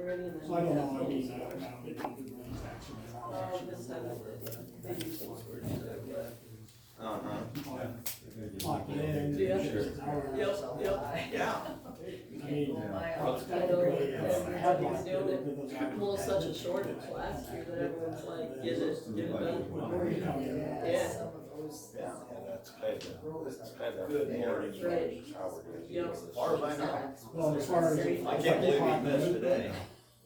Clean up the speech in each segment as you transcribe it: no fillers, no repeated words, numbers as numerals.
already, and then. So I don't know, I mean, now they don't do any taxes. This time they do things for it. Locked in. Yeah. Hours. Yep. Yeah. I mean, I know, everybody's doing it. Well, such a shortage last year that everyone's like, get it done. Yeah. Yeah, that's kind of good morning. Right. Yep. As far as I know. well, as far as. I can't believe we missed today.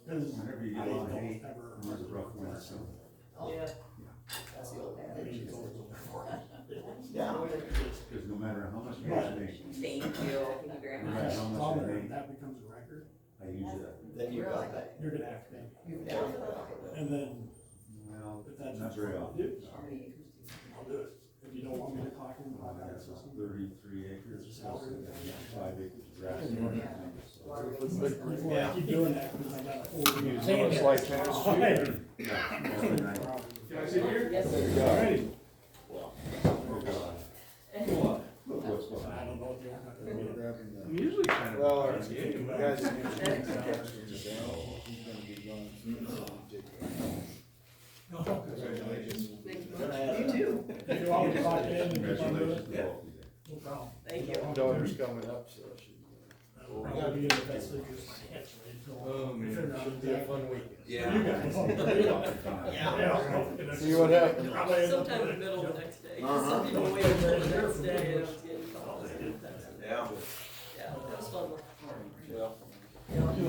Because Whenever you I get don't on hay, ever. there's a rough winter, so. Yeah. Yeah. Because no matter how much you make, Thank you very no much. matter how much you make, That becomes a record, I use it. Then you got that. you're gonna have to pay. Yeah. And then, Well, if that's. not very often. I'll do it. If you don't want me to talk in about that That's system. 33 acres, so 5 acres of grass. Before I keep doing that, because I got a whole. It's like tennis shoe. Can I sit here? Yes. Alrighty. Oh, God. Look what's going I on. don't know what you're. I'm usually kind of. Well, against you it, but- guys can he's gonna be gone. Congratulations. You too. You always talk in and if I'm Congratulations good, to both of you. no problem. Thank you. Daughter's coming up, so she. I'll probably be in the best interest of my kids, right? Oh, man. Figure out Should be a fun weekend. for you guys. Yeah. See what happens. Sometime in the middle of the next day. Some people wait until the next day and I was getting calls. Yeah. Yeah, that was fun.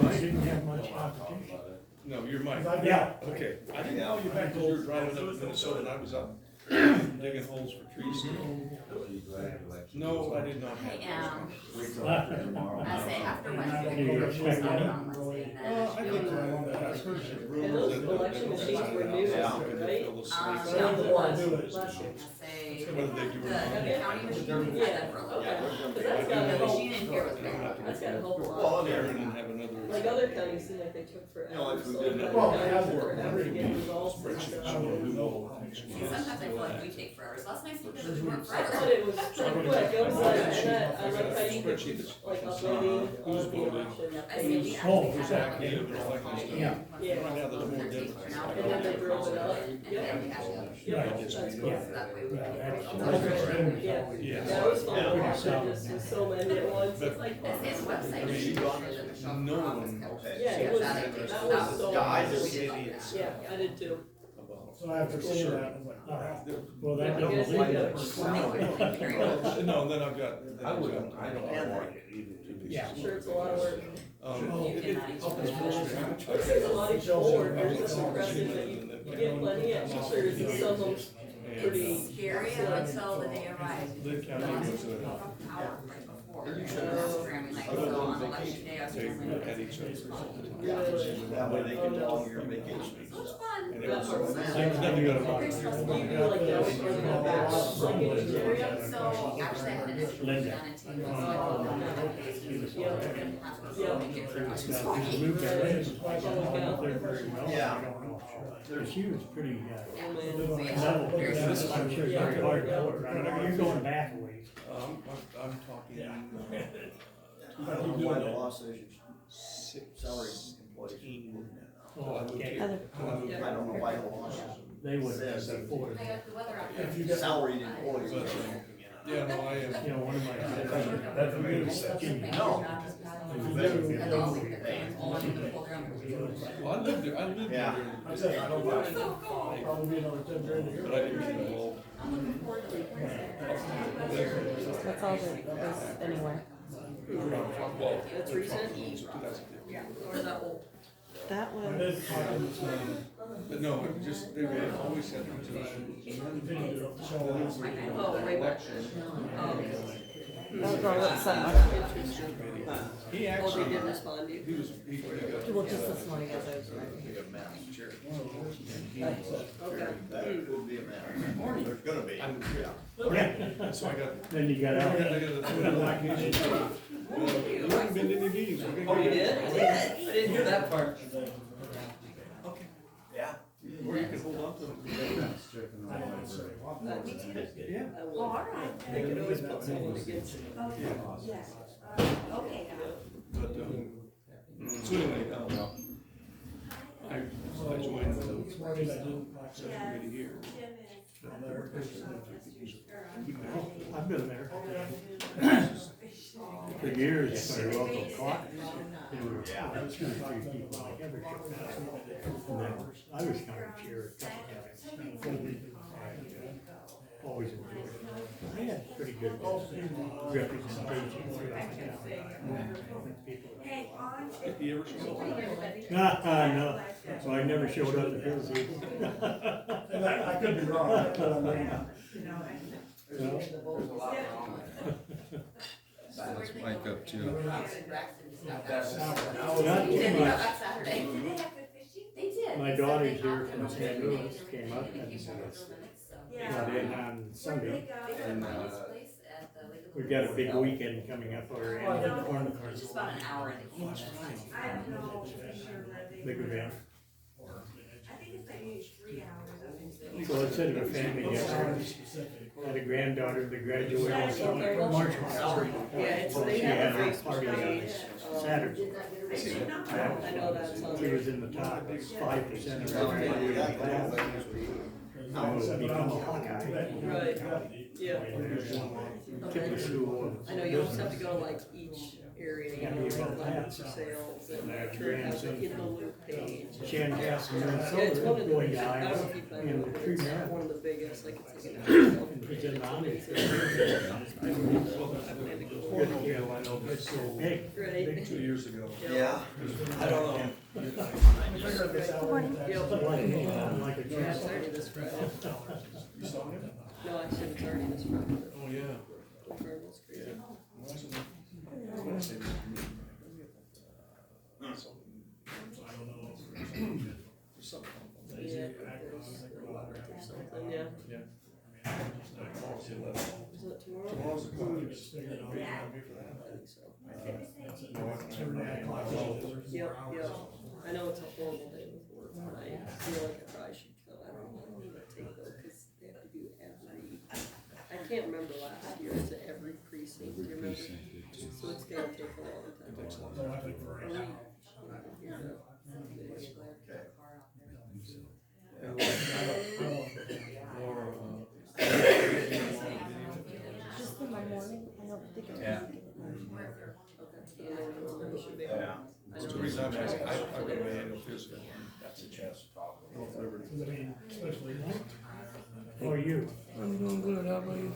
I didn't have much competition. No, you're Mike. Yeah. Okay, I didn't Yeah. call you back because you were driving up to Minnesota and I was up digging holes for trees. Are you glad you like- No, I did not I have am. Wait till after tomorrow. I say after And I don't Wednesday. know it's if not you on expect Wednesday, that. then I think it's I really- want to have some And those election machines were new, Yeah. right? Yeah. Last year. I say, Whether they do the it. county machine, Yeah, had that for a little okay. bit. Cause that's The gotta help, machine in here was bad. that's gotta help a Well, lot. Aaron and have another. Like other counties seem like they took forever, No, like we so did other that. Well, counties yeah, were forever to get results. Spreadsheets. I don't know. See, sometimes I feel like we take forever, so that's nice because we work I thought forever. it was pretty quick, it was like, that, I like how you could, Spreadsheet that's- like uploading on the election I say we page. actually have exactly, that. but all that kind of stuff. Yeah. Yeah. Right now, there's more difference. And then they drove it up. And then we have the other. Yeah, Just that's read cool. it. So that way we can. Yeah, Yeah. yeah, it was fun to watch, there just was so many at once, it's like, I say the website. mean, should show that the shop no office one- covers. Okay. yeah, it was, That that was was so. Guys, We did like that. Yeah, I did too. So after seeing that, I was like, alright, well, that Yeah, doesn't yeah. leave it. Thank you very much. No, then I've got. I wouldn't, I don't like it either. Yeah. I'm sure it's a lot of work. You cannot eat This is a lot of forward, it's impressive that you get plenty of pictures and some of them pretty. scary until the day arrives. Lake County was a, Hour right before. Programming night, so on election day, I was they just look like. at each other. That way they can tell your vacation. It was fun. And it was, there's nothing good about it. You feel like that was really not bad, like in each area. So actually I had an issue with that and taking this like all down that way. So we're gonna have to make it pretty much Yeah. Their queue is pretty, Yeah. level, Very this is, I'm sure it's very hard to work, right? You're going back a ways. I'm talking. I don't know why the law says you Six. salary employees. Oh, I moved okay. here. When I moved I here. don't know why the law says They would, Says that before, I got the weather out there. if you get, salaried employees. But, yeah, no, I am. you know, one of my, that's a good section. No. And all the fans all in the program. Well, I lived there, I lived Yeah. there. I said, I don't mind, probably be another 10 grand a year. But I didn't get involved. I'm looking forward to it. That's all there is anywhere. Well, That's recent? 2015. Or is that old? That I was, did talk to this man. But no, it just, they were always had to do Video show us. Oh, way back. that was our website. He Oh, they actually, did respond to you. he was, he got. Well, just this morning as I was writing. Okay. That could be a matter. There's gonna be. Yeah. So I got. Then you got out. I got a. You haven't been to any meetings. We're gonna Oh, you go. did? I didn't hear that part. Okay. Yeah. Or you can hold on to them. Yeah. I will. I could always put someone against it. But, so anyway, Because I didn't like So that. every year. Down there, I've been there. For years, my local caucus, there were 2 or 3 people I ever showed up. And then I was county chair a couple times. Always enjoyed it. I had pretty good representation throughout the town. People. You ever show up? No, so I never showed up at his meeting. And I could be wrong, but I mean, Let's wake up too. Not He too did, much. that Saturday. They did. My daughters here from St. Louis came up and got in on Sunday. And we've got a big weekend coming up over in the It's just about an hour and a half. big event. I think it's like maybe 3 hours. So instead of a family gathering, had a granddaughter that graduated from martial arts. Yeah, it's, So they she have had a a Facebook party on page. Saturday. I know that's on She there. was in the top 5% of everybody in the class. So become a Hawkeye. Right, yeah. Typical school. I know you always have to go to like each area, you know, like for sales and make sure it has it in the loop page. Chanhassen, Yeah, it's Minnesota, one of the going biggest, I don't know guys if you've been, in the but tree it's man. one of the biggest, like it's like an. It's in the army. Good deal, I know, it's so big. Right. Big 2 years ago. Yeah, I don't know. Like a Yeah, it's chest. already this Friday. You saw him? No, I said it's already this Friday. Oh, yeah. The Cardinals crazy. Yeah, there's something, yeah. Is it tomorrow? Tomorrow's the close. I think so. Yep, yep. I know it's a horrible day with work, but I feel like I probably should go. I don't know who to take though, cause they have to do every, I can't remember last year, is it every precinct, do you remember? So it's gonna take a long time. Just in the morning, I don't think it Yeah. Yeah. It's 2 reasons I'm asking. I go to my annual physical. That's a chance to talk. North Liberty. How are you? I'm doing good, how about you?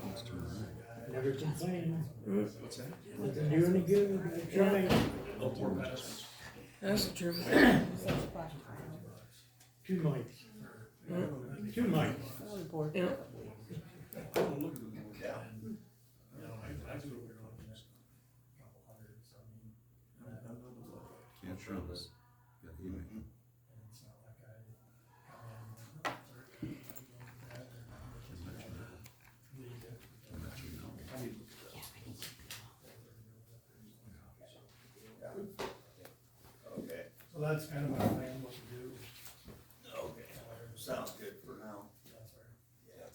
Never complain. What's that? Doesn't do any good. Trying. Oh, poor bastards. That's the truth. 2 mics. 2 mics. was bored. Yeah. Oh, look at them. Yeah. Can't show this. Got email. Okay. so that's kind of my plan, what to do. Okay. Sounds good for now. Yeah.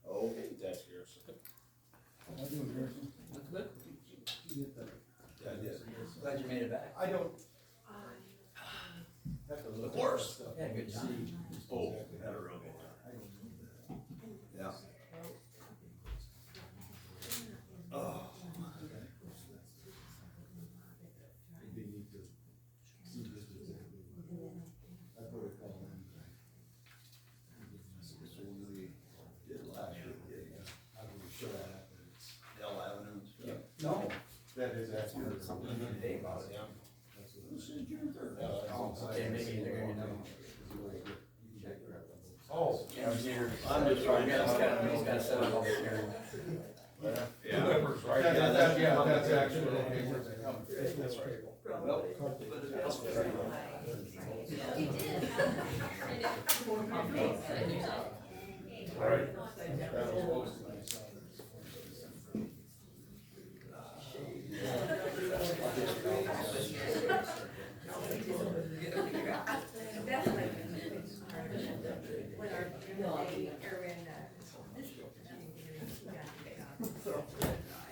Okay, that's yours. How you doing, Harrison? Yeah, I did. Glad you made it back. I don't. Of course. Yeah, good to see you. Oh, had a real good time. Yeah. Oh. Did last year, Dell Avenue and stuff. No. That is actually. Something you need today about it, yeah. This is June 3rd. Okay, maybe they're gonna know. Oh. Yeah, I'm here. I'm just trying to. He's gotta set up all the hearing. Yeah. Right? Yeah, that's actually. That's right. Well, He did. right.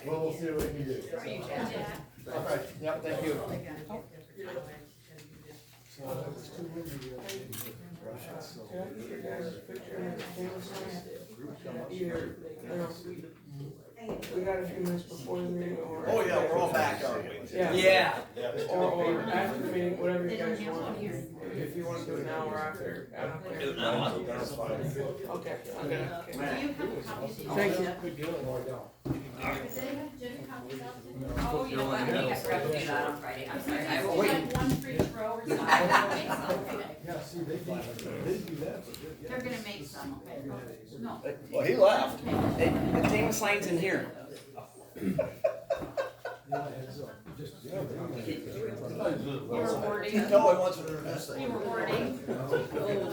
Well, we'll see what we can do. All right, yeah, thank you. So that was 2 weeks ago. Either, we got a few minutes before the meeting or. Oh, yeah, we're all back, aren't we? Yeah. Yeah. Or after the meeting, whatever you guys want. If you wanna do it now or after, I don't care. That's fine. Okay, I'm gonna. Do you have copies? Thank you. Oh, you know what, I forgot to do that on Friday, I'm sorry, I will get one for each row or something. Yeah, see, they do that, but yeah. They're gonna make some, okay? No. Well, he left. Hey, the table signs in here. You were boarding, No, he wants it in this you thing. were boarding.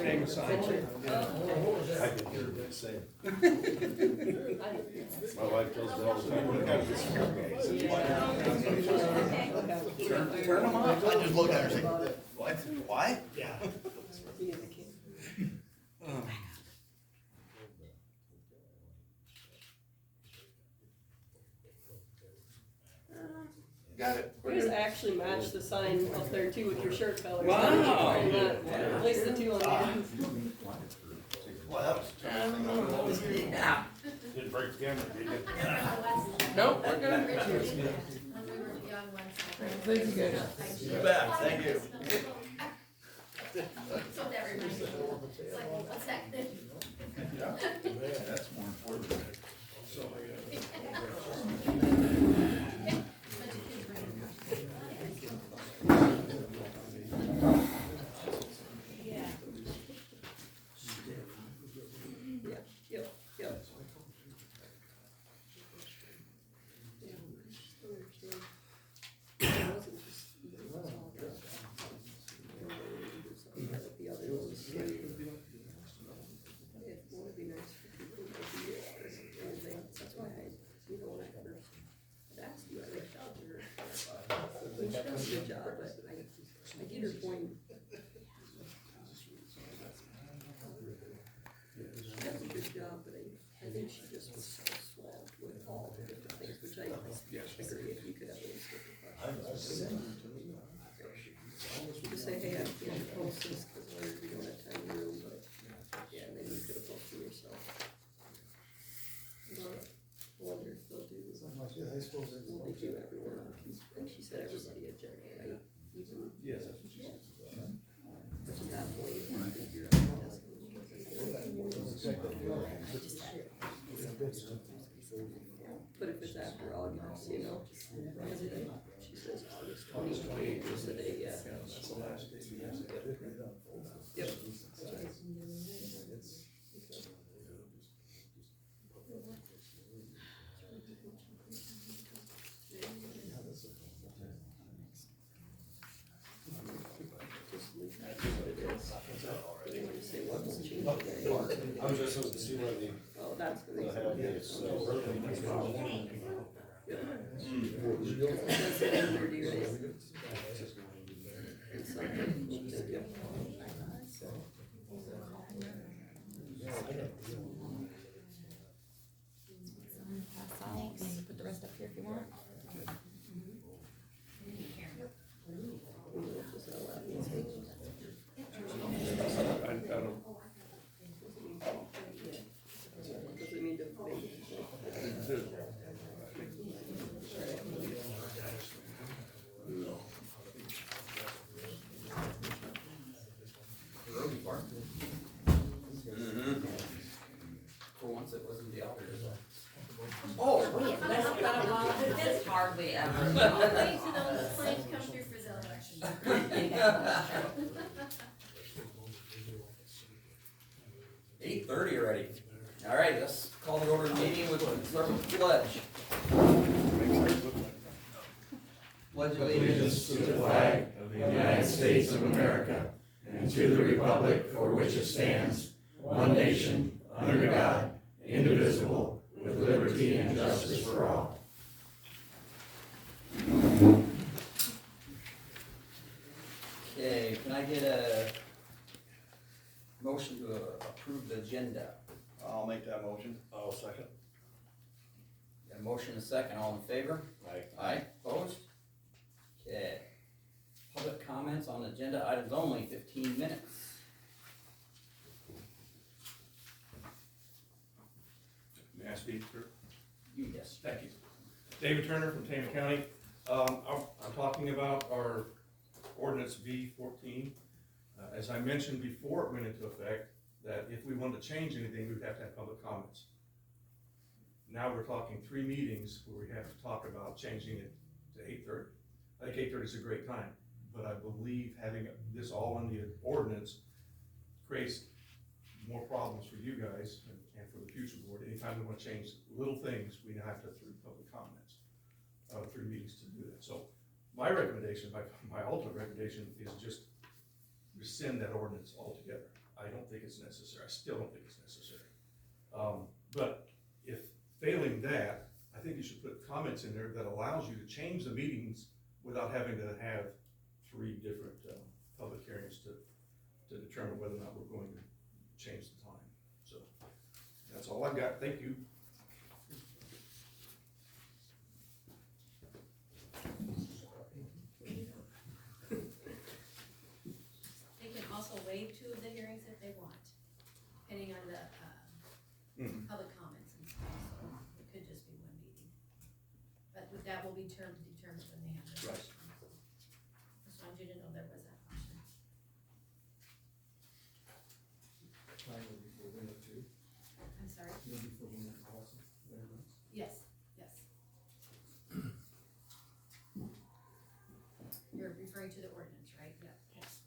Name aside. I can hear them say. My wife tells me all the time, "We gotta get some hair guys." Turn them off. I just looked at her and said, what? Why? Yeah. Got it. You guys actually match the sign up there too with your shirt colors. Wow. At least the two on there. Well, that was. Yeah. Didn't break the camera, did you? Nope, we're good. Thank you guys. You bet, thank you. So everybody, it's like, what's that? That's more important. So I Yep, yep. It wasn't just, it was all the other ones. It would be nice for people to be in advance. That's why when I first had asked you, I reached out to her. She does a good job, but I get her point. She does a good job, but I think she just was so swamped with all the different things, which I agree, if you could have a list of questions. Just say, hey, I can't post this because we don't have time in the room, but, yeah, and then you could have posted yourself. But I wonder if they'll do, what they do everywhere, and she said everybody at General, right? Even, Yes, that's what she said. but at that point, you can figure out what that's gonna be. But if it's after August, you know, she says August 2020 is the day, yeah. That's the last day. Yep. Just leave that as what it is. But then you say what will change it. I was just supposed to see where the, Oh, that's the the reason. head is, so. That's the end of your due date. And so, thank you. Thanks. Put the rest up here if you want. I don't. Because we need to make. For once, it wasn't the auditor's. Oh, that's hardly ever. Wait till those claims come through for the election. 8:30 already. All right, let's call it over to the meeting with, start with the pledge. Pledge Allegiance to the flag of the United States of America and to the republic for which it stands, one nation, under God, indivisible, with liberty and justice for all. Okay, can I get a motion to approve the agenda? I'll make that motion. I'll second. Got a motion and a second, all in favor? Aye. Aye, opposed? Okay. Public comments on agenda items only, 15 minutes. May I speak, sir? Yes. Thank you. David Turner from Tama County. I'm talking about our ordinance V14. As I mentioned before it went into effect, that if we wanted to change anything, we would have to have public comments. Now we're talking 3 meetings where we have to talk about changing it to 8:30. I think 8:30 is a great time, but I believe having this all in the ordinance creates more problems for you guys and for the future board. Anytime we want to change little things, we now have to have 3 public comments, 3 meetings to do that. So my recommendation, my ultimate recommendation is just rescind that ordinance altogether. I don't think it's necessary. I still don't think it's necessary. But if failing that, I think you should put comments in there that allows you to change the meetings without having to have 3 different public hearings to determine whether or not we're going to change the time. So that's all I've got. Thank you. They can also waive 2 of the hearings if they want, depending on the, public comments and stuff, so it could just be 1 meeting. But that will be determined when they have the Right. question. Just wanted you to know there was that question. I'm sorry? Yes, yes. You're referring to the ordinance, right? Yep. Yes.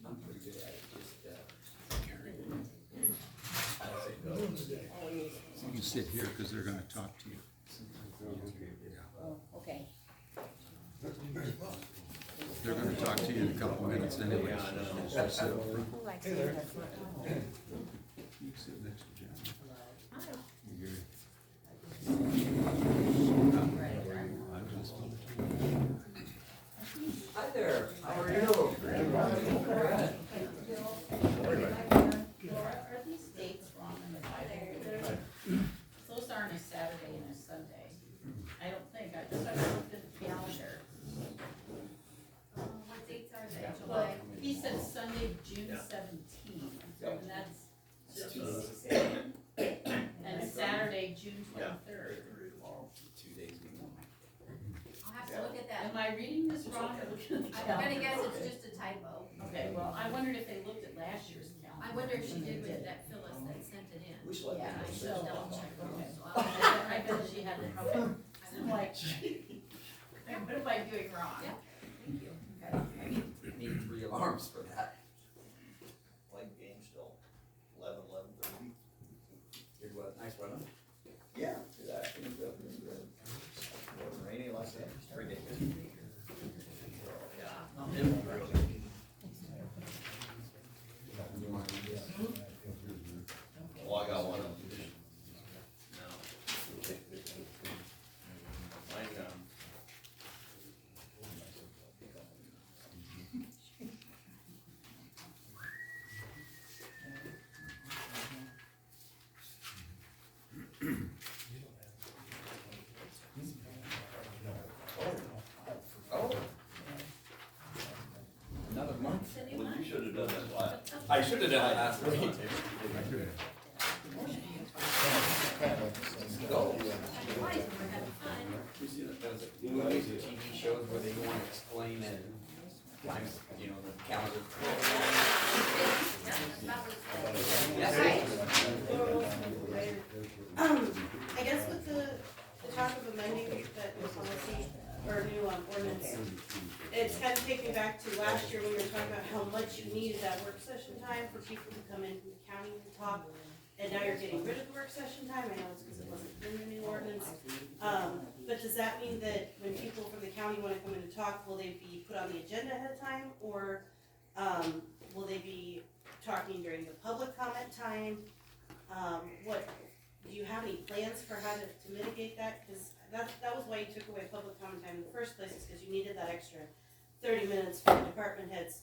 I'm pretty good at it, You can sit here because they're gonna talk to you. Oh, okay. They're gonna talk to you in a couple minutes anyway. So sit over. Who likes to have fun? You can sit next to John. You're- I'm just- Hi there, how are you? Are these dates wrong in the Bible? Those aren't a Saturday and a Sunday. I don't think, I just looked at the calendar. What dates are they? Well, July? he said Sunday, June 17th, and that's just, and Saturday, June 23rd. 2 days ago. I'll have to look at that. Am I reading this wrong or looking at the I'm calendar? gonna guess it's just a typo. Okay, well, I wondered if they looked at last year's calendar. I wonder if she did with that Phyllis that sent it in. We should let Yeah, them I know. should double check those, Okay. so I'll- I bet she had the trouble. I'm like, what am I doing wrong? Yeah. Thank you. Okay. Need 3 alarms for that. Like game still, 11:30. Good what, nice weather? Yeah, good afternoon, good. Wasn't rainy last night, it's ridiculous. Well, I got one of them. I should have done it last week. Go. Otherwise, we're having fun. Those movies and TV shows where they want to explain it, times, you know, the calendar. I guess with the talk of amending that new policy, or new ordinance, it's kind of taking me back to last year when we were talking about how much you needed that work session time for people to come in from the county and talk. And now you're getting rid of the work session time, I know it's because it wasn't in the new ordinance. But does that mean that when people from the county wanna come in and talk, will they be put on the agenda ahead of time? Or, will they be talking during the public comment time? Do you have any plans for how to mitigate that? Cause that was why you took away public comment time in the first place, is cause you needed that extra 30 minutes for the department heads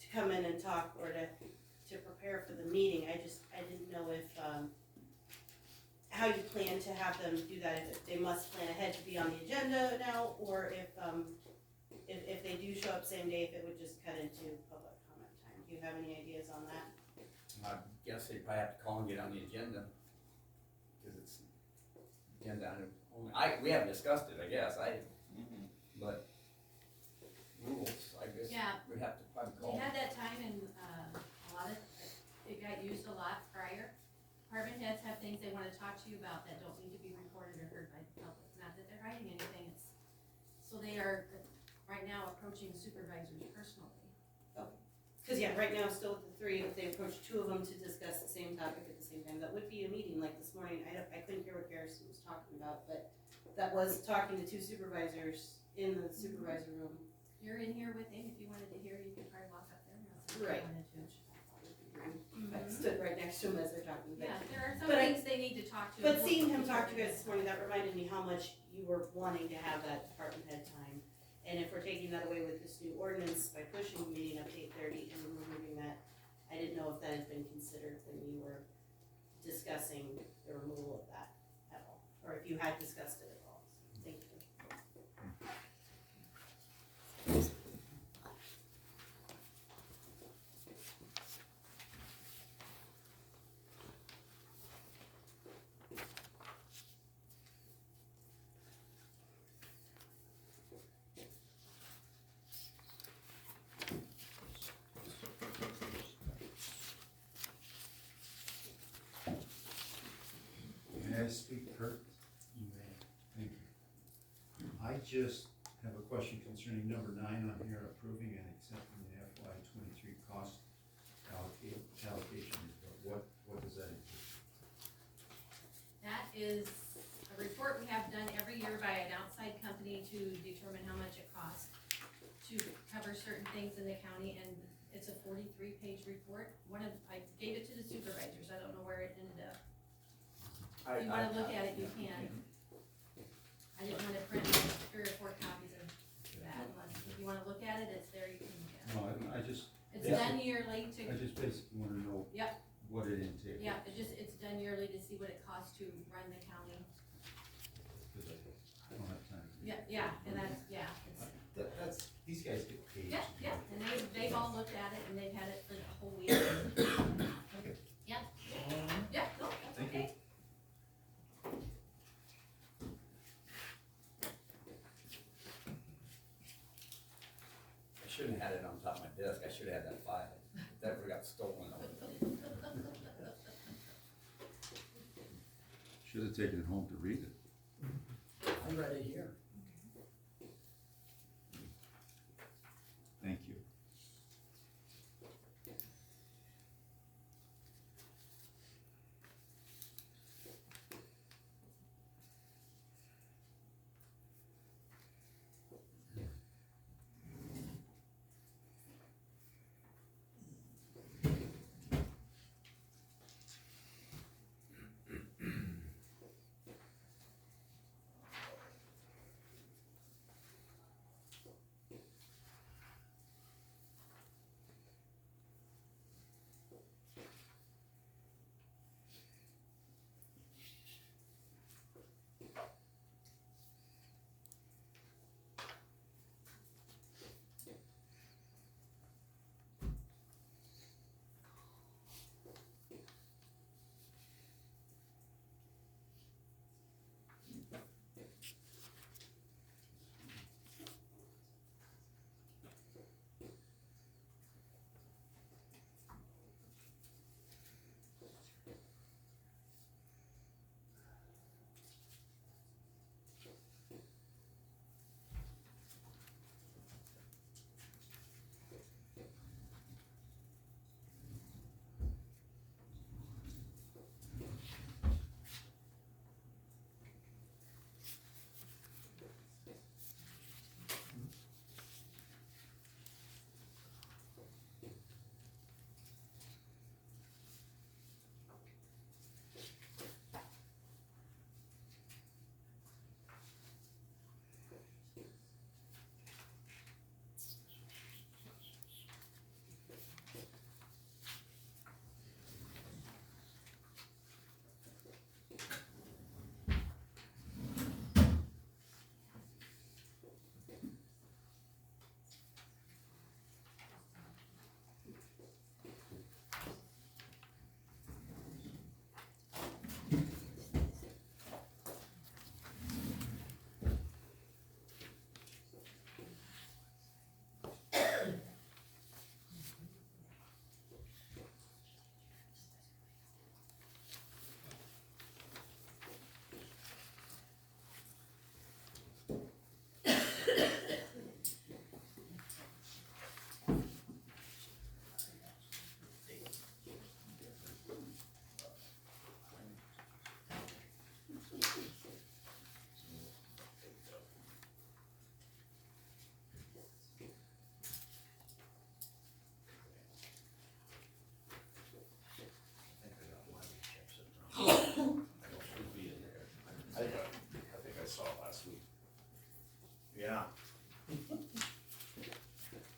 to come in and talk, or to prepare for the meeting. I didn't know if, how you plan to have them do that, if they must plan ahead to be on the agenda now, or if they do show up same day, if it would just cut into public comment time. Do you have any ideas on that? I guess they probably have to call and get on the agenda, cause it's agenda item only. We haven't discussed it, I guess, but rules, I guess, Yeah. we'd have to probably call. We had that time and, a lot of, it got used a lot prior. Department heads have things they wanna talk to you about that don't need to be reported or heard by the public, not that they're hiding anything, so they are right now approaching supervisors personally. Cause yeah, right now, still with the three, if they approach two of them to discuss the same topic at the same time, that would be a meeting, like this morning, I couldn't hear what Garrison was talking about, but that was talking to two supervisors in the supervisor room. You're in here with him, if you wanted to hear, you could probably walk up there and ask him if Right. you wanted to. I stood right next to him as they're talking, but. Yeah, there are some But things they need to talk to. But seeing him talk to you guys this morning, that reminded me how much you were wanting to have that department head time. And if we're taking that away with this new ordinance by pushing the meeting up to 8:30 and removing that, I didn't know if that had been considered when you were discussing the removal of that at all, or if you had discussed it at all. Thank you. May I speak, Kurt? You may. Thank you. I just have a question concerning number 9 on here, approving and accepting the FY 23 cost allocation report. What does that include? That is a report we have done every year by an outside company to determine how much it costs to cover certain things in the county, and it's a 43-page report. I gave it to the supervisors, I don't know where it ended up. If you wanna look at it, you can. I didn't wanna print 3 or 4 copies of that, unless, if you wanna look at it, it's there, you can look at it. No, I just. It's done yearly to. I just basically wanna know. Yep. What it entails. Yeah, it's done yearly to see what it costs to run the county. Because I don't have time. Yeah, and that's, That's, these guys get paid. yeah, and they've all looked at it, and they've had it for the whole week. Okay. Yeah, no, that's Thank you. okay. I shouldn't have had it on top of my desk, I should have had that file, that would've got stolen. Should have taken it home to read it. I read it here. Thank you.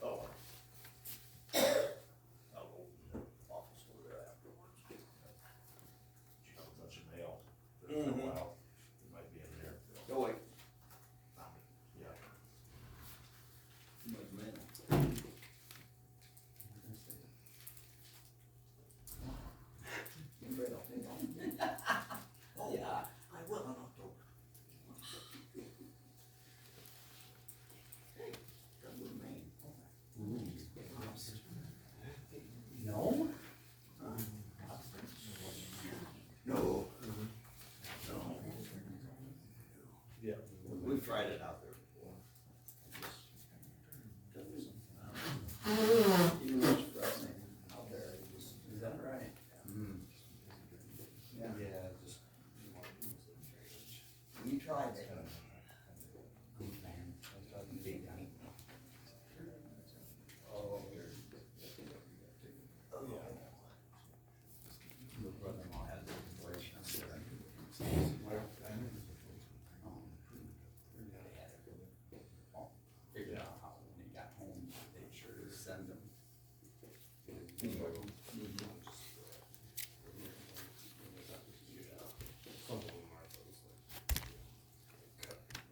Oh. I'll open the office over there afterwards. Such a mail. For a while, it might be in there. Oh, wait. Yeah. Too much mail. Oh, yeah, I will in October. Hey, come with me. No? No. No. Yeah. We've tried it out there before. Even though it's frosting out there, it just. Is that right? Yeah. Yeah, just. We tried it. Oh. Your brother-in-law has a situation there. Figured out how when he got home, they sure to send him.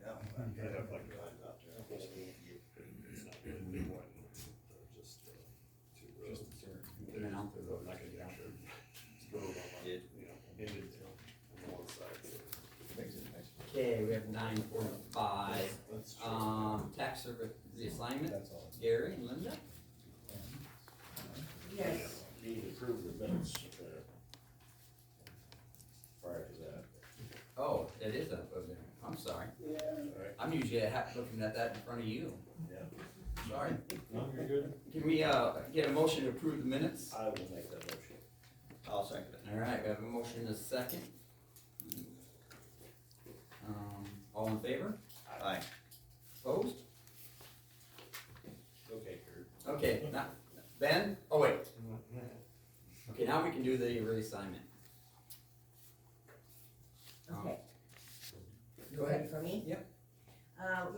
Yeah. I'd have like drive out there. It's not really new one, just two roads. In and out the road. Like a junction. Road on my, Yeah. you know, ended on one side, so. Okay, we have 9:45, That's true. tax service reassignment, That's all. Gary and Linda. Yes. Need to approve the minutes, prior to that. Oh, it is up there, I'm sorry. Yeah. Alright. I'm usually looking at that in front of you, Yeah. sorry. No, you're good. Can we, get a motion to approve the minutes? I will make that motion. I'll second it. All right, we have a motion and a second. All in favor? Aye. Opposed? Okay, Kurt. Okay, now, Ben, oh wait. Okay, now we can do the reassignment. Okay. You Go ahead. ready for me? Yep.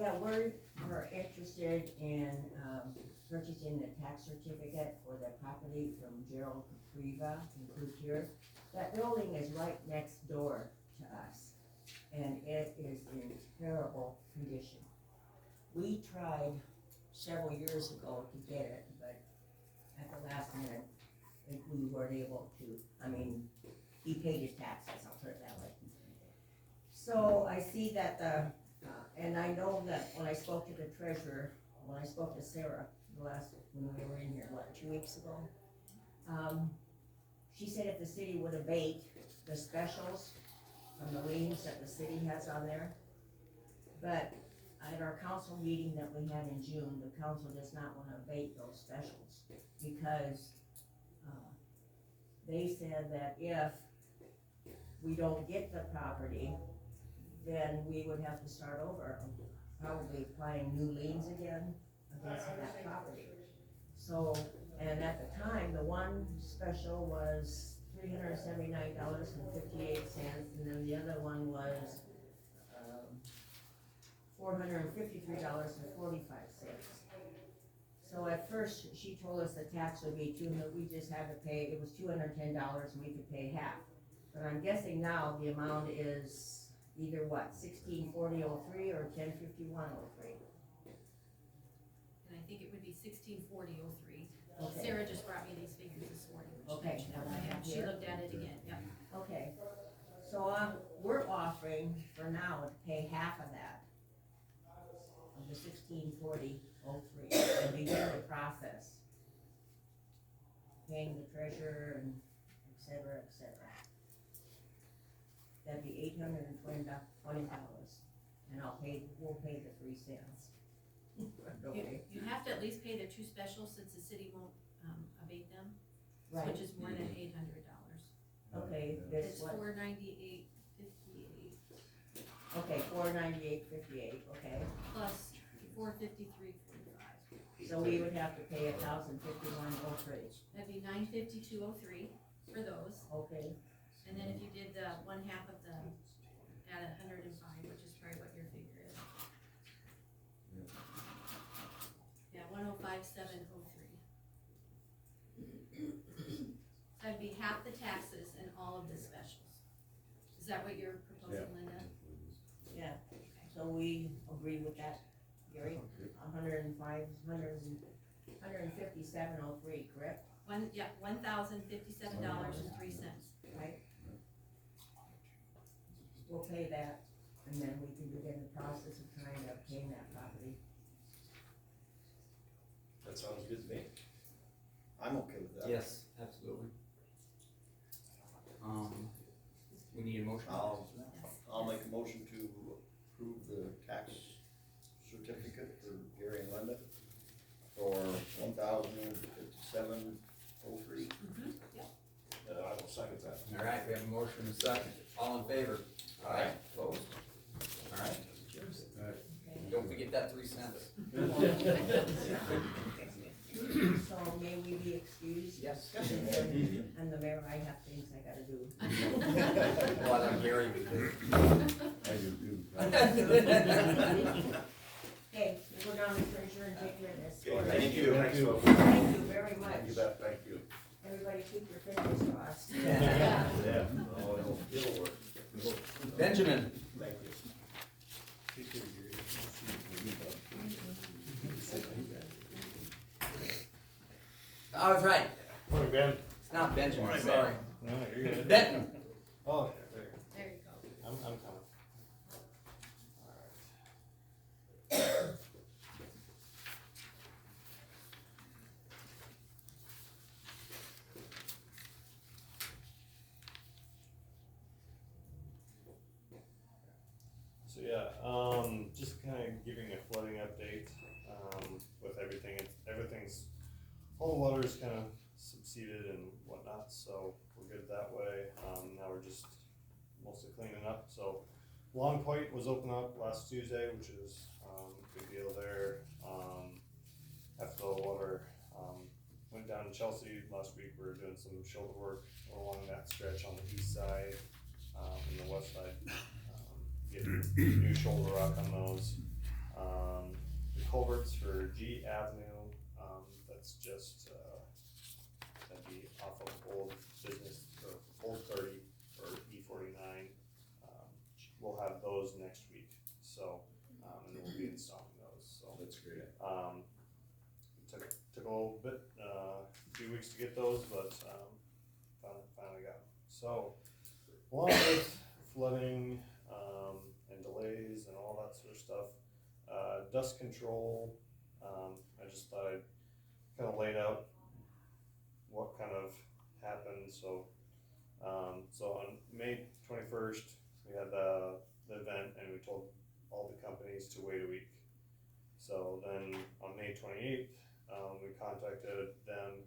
Yeah, we're interested in, purchasing the tax certificate for the property from Gerald Capriva in Cloutier. That building is right next door to us, and it is in terrible condition. We tried several years ago to get it, but at the last minute, we weren't able to, he paid his taxes, I'll put it that way. So I see that and I know that when I spoke to the treasurer, when I spoke to Sarah, when we were in here, 2 weeks ago? She said if the city would abate the specials from the liens that the city has on there. But at our council meeting that we had in June, the council does not wanna abate those specials because, they said that if we don't get the property, then we would have to start over, probably applying new liens again against that property. So, and at the time, the one special was $379.58, and then the other one was, $453.45. So at first, she told us the tax would be we just had to pay, it was $210 and we could pay half. But I'm guessing now the amount is either what, $1640.03 or $1051.03. And I think it would be 1640.03. Okay. Sarah just brought me these figures this morning. which Okay, matched now up. I have She here. looked at it again, yep. Okay, so we're offering for now to pay half of that, of the $1640.03, and begin the process. Paying the treasurer and et cetera, et cetera. That'd be $820, and we'll pay the 3 cents. Okay, You have to at least pay the 2 specials since the city won't, abate them, right, which is more than $800. okay, It's this what, $498.58 okay, $498.58, okay. plus $453.45. So we would have to pay $1,051.03, That'd be $952.03 for those. okay, And then if you did the 1/2 of the, at $105, which is probably what your figure is. we agree with that, Gary? 157.03, correct? $1,057.03. Right? We'll pay that, and then we can begin the process of trying to obtain that property. That sounds good to me. I'm okay with that. Yes, absolutely. We need a motion. I'll make a motion to approve the tax certificate for Gary and Linda for $1,057.03. I will second that. All right, we have a motion and a second. All in favor? Aye. Opposed? All right. Okay. Don't forget that 3 cents. So may we be excused? Yes. And the mayor, I have things I gotta do. Well, I'm Gary. I do too. Okay, we'll go down to treasurer and take care of this. Okay, thank you. Thank you. Thank you very much. You bet, thank you. Everybody keep your fingers crossed. Yeah. Oh, it'll work. Benjamin. Thank you. I was right. Morning, Ben. It's not Benjamin, Morning, sorry. No, you're good. Benton. Oh, there. There you go. I'm coming. So yeah, just kind of giving a flooding update, with everything. Everything's, all the water's kind of subsided and whatnot, so we're good that way. Now we're just mostly cleaning up. So Long Point was opened up last Tuesday, which is, big deal there. After the water, went down to Chelsea last week, we were doing some shoulder work along that stretch on the east side, and the west side. Getting new shoulder rock on those. The culverts for G Avenue, that's just, that'd be off of Old Business, or Old 30, or E49. We'll have those next week, so, and then we'll be installing those, so. That's great. Took a little bit, a few weeks to get those, but, finally got them. So, along with flooding, and delays and all that sort of stuff, dust control, I just thought I'd kind of laid out what kind of happened. So, so on May 21st, we had the event, and we told all the companies to wait a week. So then on May 28th, we contacted them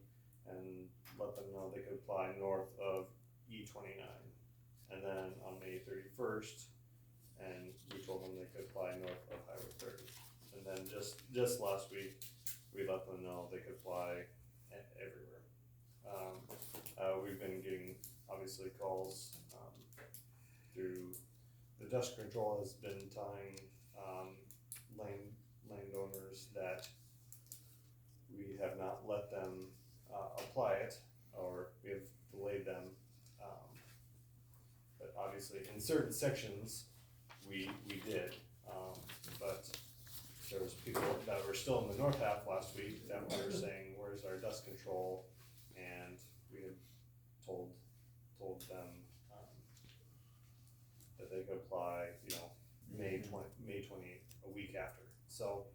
and let them know they could apply north of E29. And then on May 31st, and we told them they could apply north of Highway 30. And then just last week, we let them know they could apply everywhere. We've been getting, obviously, calls through, the dust control has been telling landowners that we have not let them apply it, or we have delayed them. But obviously, in certain sections, we did, but there was people that were still in the north half last week that were saying, where's our dust control? And we had told them, that they could apply, May 28th, a week after. So,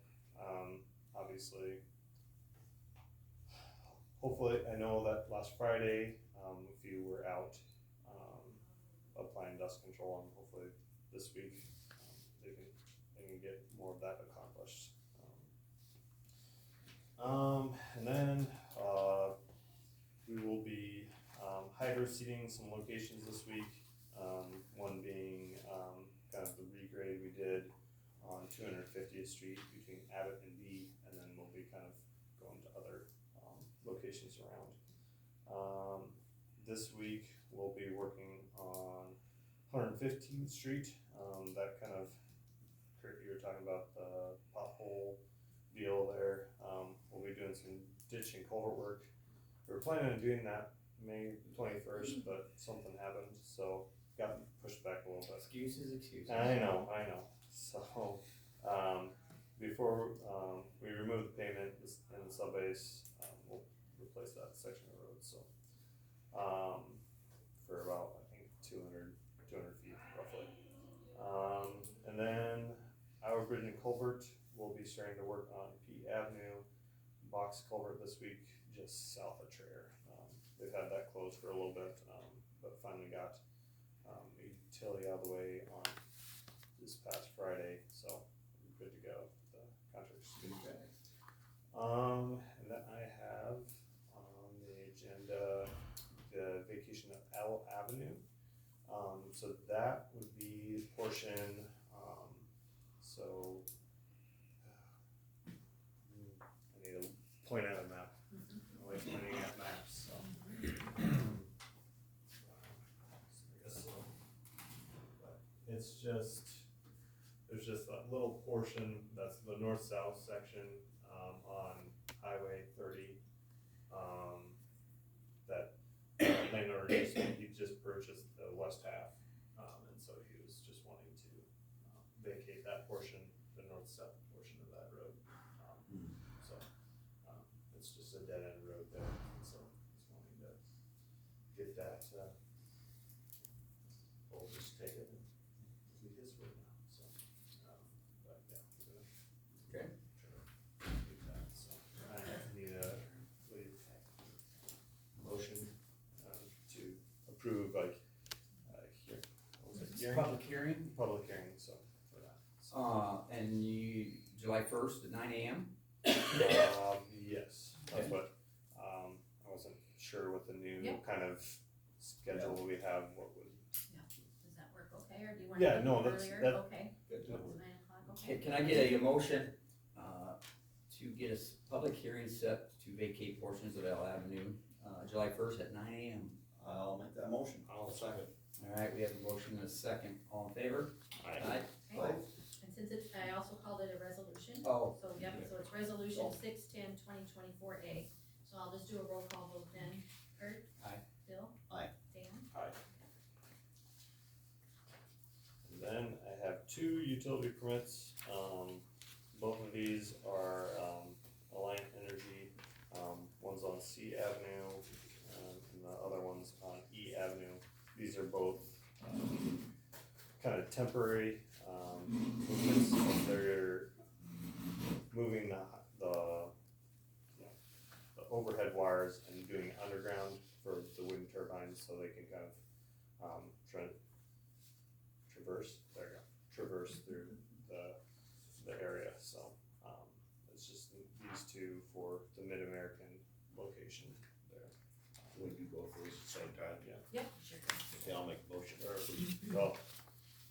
obviously, hopefully, I know that last Friday, a few were out, applying dust control, and hopefully this week, they can get more of that accomplished. And then, we will be, hydro seeding some locations this week. One being, kind of the regrade we did on 250th Street between Abbott and B, and then we'll be kind of going to other, locations around. This week, we'll be working on 115th Street, that kind of, Kurt, you were talking about the pothole deal there. We'll be doing some ditch and culvert work. We were planning on doing that May 21st, but something happened, so got pushed back a little bit. Excuses. I know. So, before, we remove the pavement in the subbase, we'll replace that section of road, so. For about, I think, 200 feet roughly. And then our bridge and culvert, we'll be starting to work on P Avenue, box culvert this week, just south of Traer. They've had that closed for a little bit, but finally got, a utility out of the way on this past Friday, so we're good to go. The contract's good to go. And then I have on the agenda the vacation of L Avenue. So that would be the portion, so I need to point out a map. I like pointing at maps, so. I guess so. But it's just, there's just a little portion, that's the north-south section, on Highway 30, that landowner he just purchased the west half, and so he was just wanting to vacate that portion, the north-south portion of that road. So, it's just a dead-end road there, and so he's wanting to get that, we'll just take it and it'll be his road now, so, but yeah, we're gonna. Okay. Try to do that, so I need a motion, to approve, like, here, what was it, hearing? Public hearing, Public hearing, so, for that. So, and July 1st at 9 AM? Yes, that's what, I wasn't sure what the new Yep. kind of schedule we have, what would. Does that work okay, or do you want Yeah, to no, do that's- earlier? that- Okay, Good. 9 o'clock, okay. Can I get a motion, to get a public hearing set to vacate portions of L Avenue, July 1st at 9 AM? I'll make that motion. I'll second. All right, we have a motion and a second, all in favor? Aye. Okay. And since it's, I also called it a resolution. Oh. So, yep, so it's resolution 6/10/2024A. So I'll just do a roll call vote then. Kurt? Aye. Bill? Aye. Dan? Aye. And then I have 2 utility permits, both of these are, Alliant Energy, one's on C Avenue, and the other one's on E Avenue. These are both, kind of temporary, movements, they're moving the, you know, the overhead wires and doing underground for the wind turbines, so they can kind of, traverse, there you go, traverse through the area, so, it's just these 2 for the Mid-American location there. We do both of these at the same time? Yeah. Yep, sure. Okay, I'll make a motion. Or, well,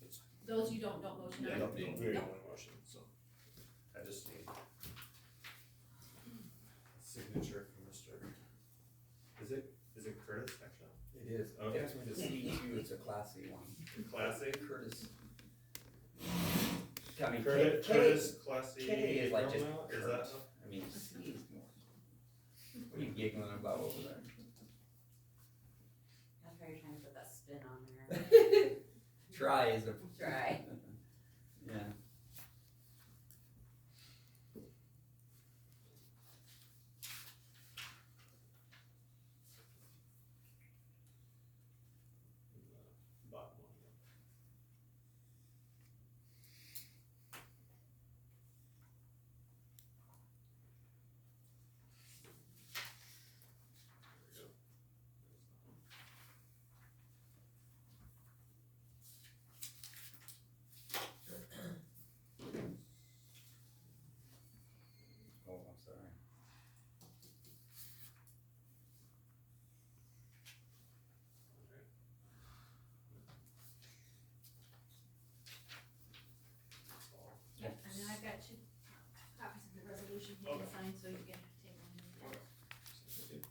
it's, Those you don't motion yeah, on? don't need Nope. one motion, so, I just need signature from Mr. Is it Curtis, actually? It is. Okay. It's with a C2, it's a Class C one. Class A? Curtis. I mean, Curtis, Class C. K is like just Is Curtis. that? I mean, C is more. What are you giggling about over there? That's why you're trying to put that spin on there. Try is a. Try. Yeah. Bottom one, yeah. There we go. Oh, I'm sorry. Alright. That's all. Yep, and then I've got 2 copies of the resolution you can Okay. sign, so you can take one. Okay. Sounds good.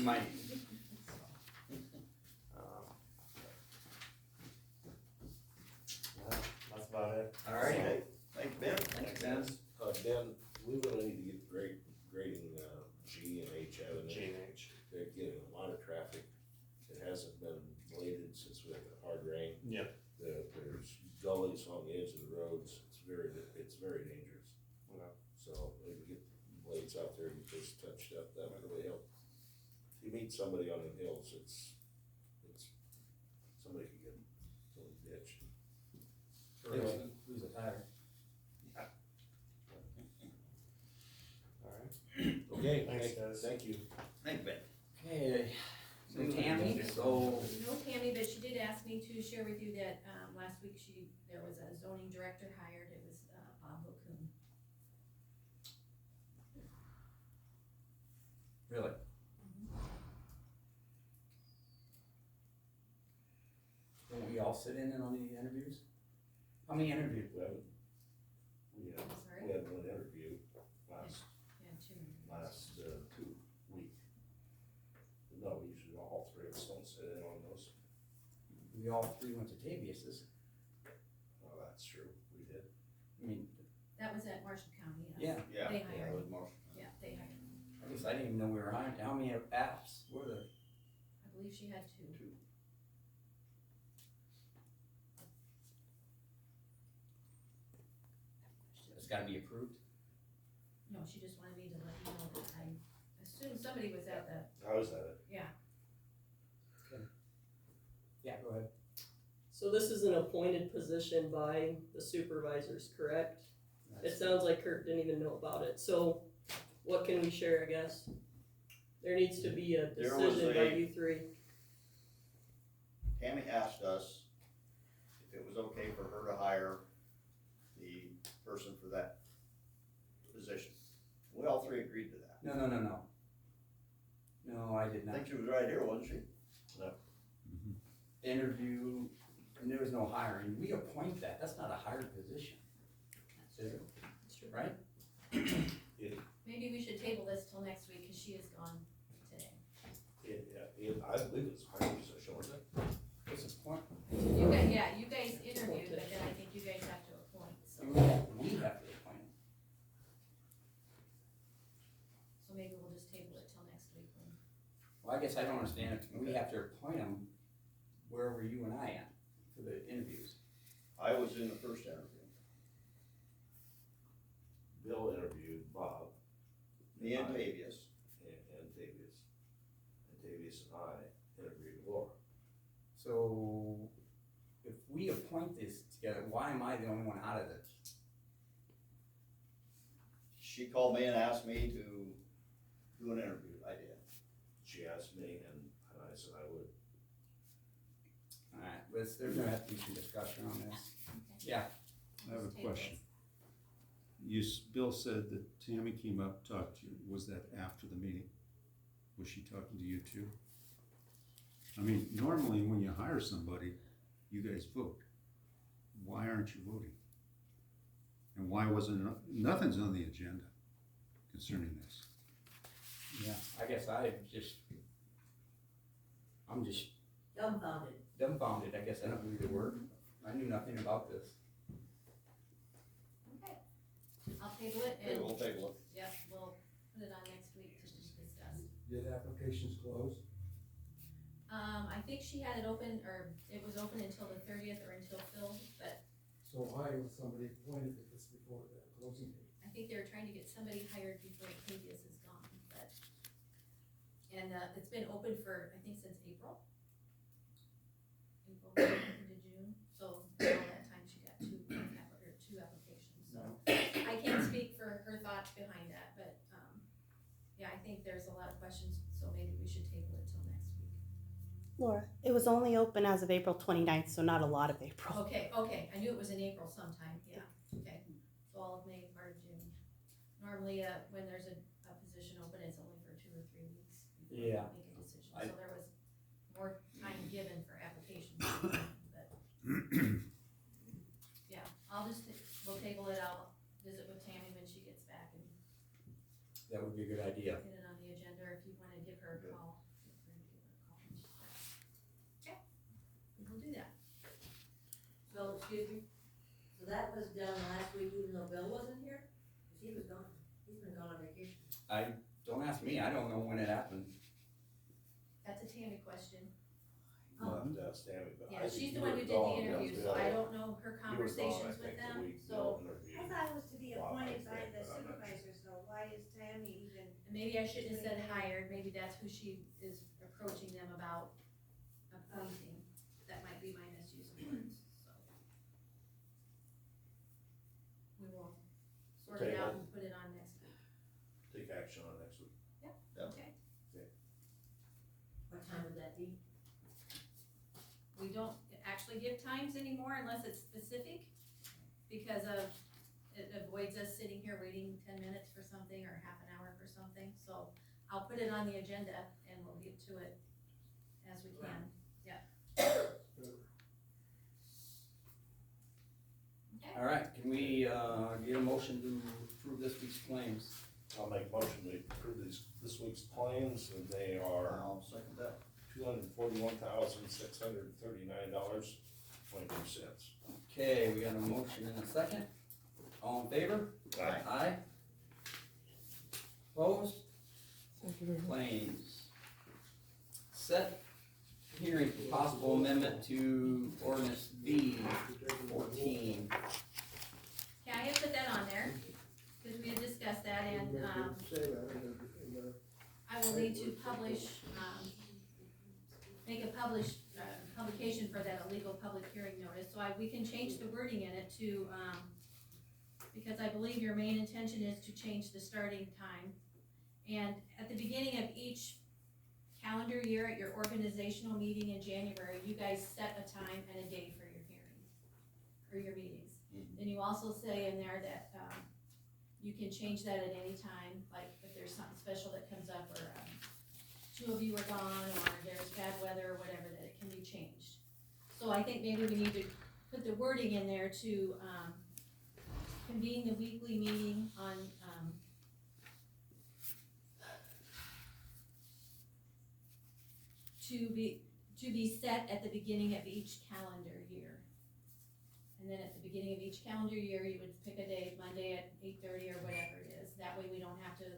Might. Yeah, that's about it. All right. Okay, thanks, Ben. Thanks, Ben. Ben, we really need to get grading, G and H Avenue. G and H. They're getting a lot of traffic. It hasn't been bladed since we had the hard rain. Yep. There's gullies on the edge of the roads. It's very dangerous. Okay. So maybe get blades out there and get this touched up. That would really help. If you meet somebody on the hills, it's, somebody could get totally ditched. Anyway, lose a tire. Alright. Okay, Thanks, guys. thank you. Thanks, Ben. Okay, so Tammy, so, No Tammy, but she did ask me to share with you that, last week there was a zoning director hired, it was, Bob Bocum. really? Don't we all sit in on the interviews? How many interviews? We had Sorry? one interview last Yeah, two. 2 week. No, usually all three of us don't sit in on those. We all three went to Tavius's. Oh, that's true, we did. I mean, That was at Marshall County, yeah, Yeah, They yeah, hired. it was Marshall. Yeah, they hired. I guess I didn't even know we were on. How many apps were there? I believe she had two. It's gotta be approved? No, she just wanted me to let you know that I assumed somebody was at the, How is that? yeah. Yeah, go ahead. So this is an appointed position by the supervisors, correct? It sounds like Kurt didn't even know about it, so what can we share, I guess? There needs to be a There was decision by a- you three. Tammy asked us if it was okay for her to hire the person for that position. We all three agreed to that. No. No, I did I not. think she was right here, wasn't she? Interview, and there was no hiring. We appoint that. That's not a hired position. Is it? Right? Maybe we should table this till next week, cause she is gone today. I believe it's hard position, wasn't it? What's the point? You guys, yeah, you guys interviewed, but then I think you guys have to appoint, so, We have to appoint him. so maybe we'll just table it till next week when. Well, I guess I don't understand. If we have to appoint him, where were you and I at for the interviews? I was in the first interview. Bill interviewed Bob. Me and Tavius. And Tavius. And Tavius and I interviewed Laura. So if we appoint this together, why am I the only one out of this? She called me and asked me to do an interview. I did. She asked me and I said I would. Alright, there's gonna have to be some discussion on this. Yeah. I have a question. Bill said that Tammy came up, talked to you, was that after the meeting? Was she talking to you too? I mean, normally when you hire somebody, you guys vote. Why aren't you voting? And why wasn't, nothing's on the agenda concerning this? Yeah, I guess I'm just dumbfounded, I guess I don't know the word. I knew nothing about this. Okay, I'll table it Okay, and, we'll table it. yep, we'll put it on next week to discuss. Did applications close? I think she had it open, or it was open until the 30th or until filled, but So why was somebody appointed if it's before the closing date? I think they were trying to get somebody hired before Tavius is gone, but. And, it's been open for, I think, since April. April, May, into June, so all that time she got two applications, so. I can't speak for her thoughts behind that, but, yeah, I think there's a lot of questions, so maybe we should table it till next week. Laura, it was only open as of April 29th, so not a lot of April. Okay, I knew it was in April sometime, yeah, okay, so all of May, part of June. Normally, when there's a position open, it's only for 2 or 3 weeks before you Yeah. make a decision, so there was more time given for applications, but. Yeah, we'll table it, I'll visit with Tammy when she gets back and That would be a good idea. get it on the agenda, or if you wanna give her a call. that was done last week, even though Bill wasn't here? Cause he was gone, he's been gone on vacation. Don't ask me, I don't know when it happened. That's a Tammy question. We'll have to ask Tammy, but Yeah, I think she's you the one were who did the gone, interview, yes, so I yeah. don't know her You were gone, I conversations with think, the them, week so. Bill interviewed. I thought it was to be Well, appointed I by think, the but I'm not sure. supervisors though, why is Tammy even? Maybe I shouldn't have said hired, maybe that's who she is approaching them about appointing. That might be my misuse of words, so. We will sort it out and put it on next week. Take action on next week. Okay. What time would that be? We don't actually give times anymore unless it's specific, because of, it avoids us sitting here waiting 10 minutes for something or half an hour for something, so I'll put it on the agenda and we'll get to it as we can, yeah. Okay, All right, can we, get a motion to approve this week's claims? I'll make a motion to approve this week's claims, and they are I'll second that. $241,639.22. Okay, we got a motion and a second. All in favor? Aye. Aye. Opposed? Thank you very much. Claims. Set hearing for possible amendment to ordinance B 14. yeah, I have put that on there, because we had discussed that, and, I will need to publish, make a publication for that illegal public hearing notice, so we can change the wording in it to, because I believe your main intention is to change the starting time. And at the beginning of each calendar year at your organizational meeting in January, you guys set a time and a day for your hearings, or your meetings. Then you also say in there that, you can change that at any time, like if there's something special that comes up, or, two of you are gone, or there's bad weather, or whatever, that it can be changed. So I think maybe we need to put the wording in there to, convene the weekly meeting on, to be set at the beginning of each calendar year. And then at the beginning of each calendar year, you would pick a day, Monday at 8:30 or whatever it is. That way we don't have to,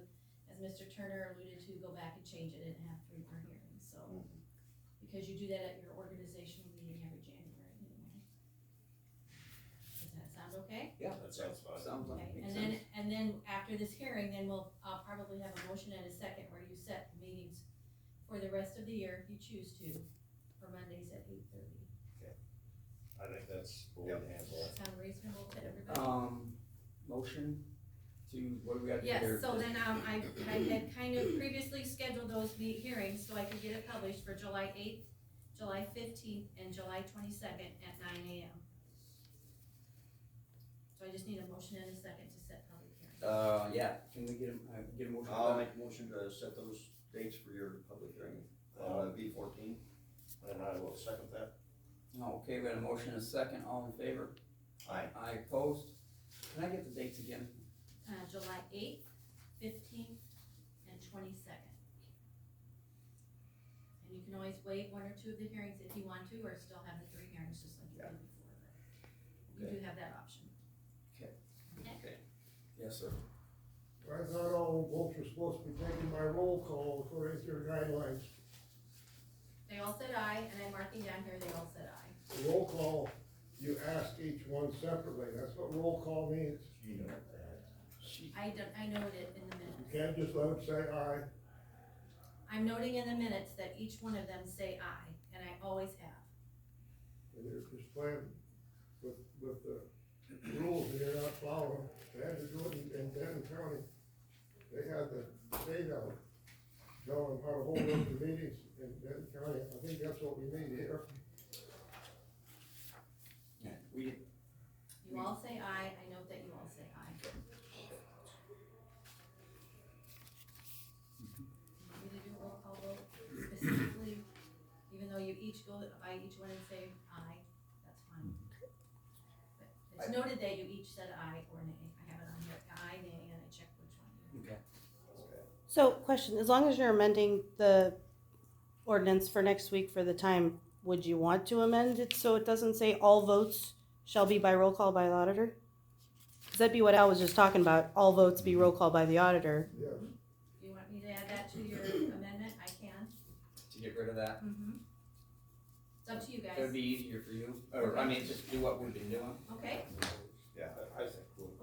as Mr. Turner alluded to, go back and change it and have 3 more hearings, so. Because you do that at your organizational meeting every January anyway. Does that sound okay? Yeah, That sounds fine. sounds like Okay, makes and sense. then after this hearing, then I'll probably have a motion and a second where you set the meetings for the rest of the year, if you choose to, for Mondays at 8:30. I think that's the way to handle it. Sound reasonable to everybody? Motion to, what do we got to do there? Yes, so then, I had kind of previously scheduled those hearings so I could get it published for July 8th, July 15th, and July 22nd at 9 AM. So I just need a motion and a second to set public hearings. Yeah, can we get a motion? for I'll that? make a motion to set those dates for your public hearing, B 14. And I will second that. Okay, we got a motion and a second, all in favor? Aye. Aye, opposed? Can I get the dates again? July 8th, 15th, and 22nd. And you can always wait 1 or 2 of the hearings if you want to, or still have the 3 hearings just like you did before, but you do have that option. Okay. Yes, sir. I thought all votes were supposed to be taken by roll call according to your guidelines. They all said aye, and I'm marking down here, they all said aye. The roll call, you ask each one separately, that's what roll call means. You know that. I noted it in the You minutes. can't just let them say aye. I'm noting in the minutes that each one of them say aye, and I always have. And you're just playing with the rules and you're not following. They had to do it in Denton County. They had the state out showing how to hold up the meetings in Denton County. I think that's what we need here. Yeah, we, You all say aye, I note that you all say aye. You want me to do a roll call vote specifically, even though you each go by each one and say aye, that's fine. But it's noted that you each said aye or nay, I have it on here, aye, nay, and I checked which one you. okay. So, question, as long as you're amending the ordinance for next week for the time, would you want to amend it so it doesn't say all votes shall be by roll call by the auditor? Cause that'd be what Al was just talking about, all votes be roll call by the auditor. Yes. Do you want me to add that to your amendment? I can. To get rid of that, Mm-hmm. It's up to you it would guys. be easier for you, or, I mean, just do what we've been doing. Okay, Yeah, I think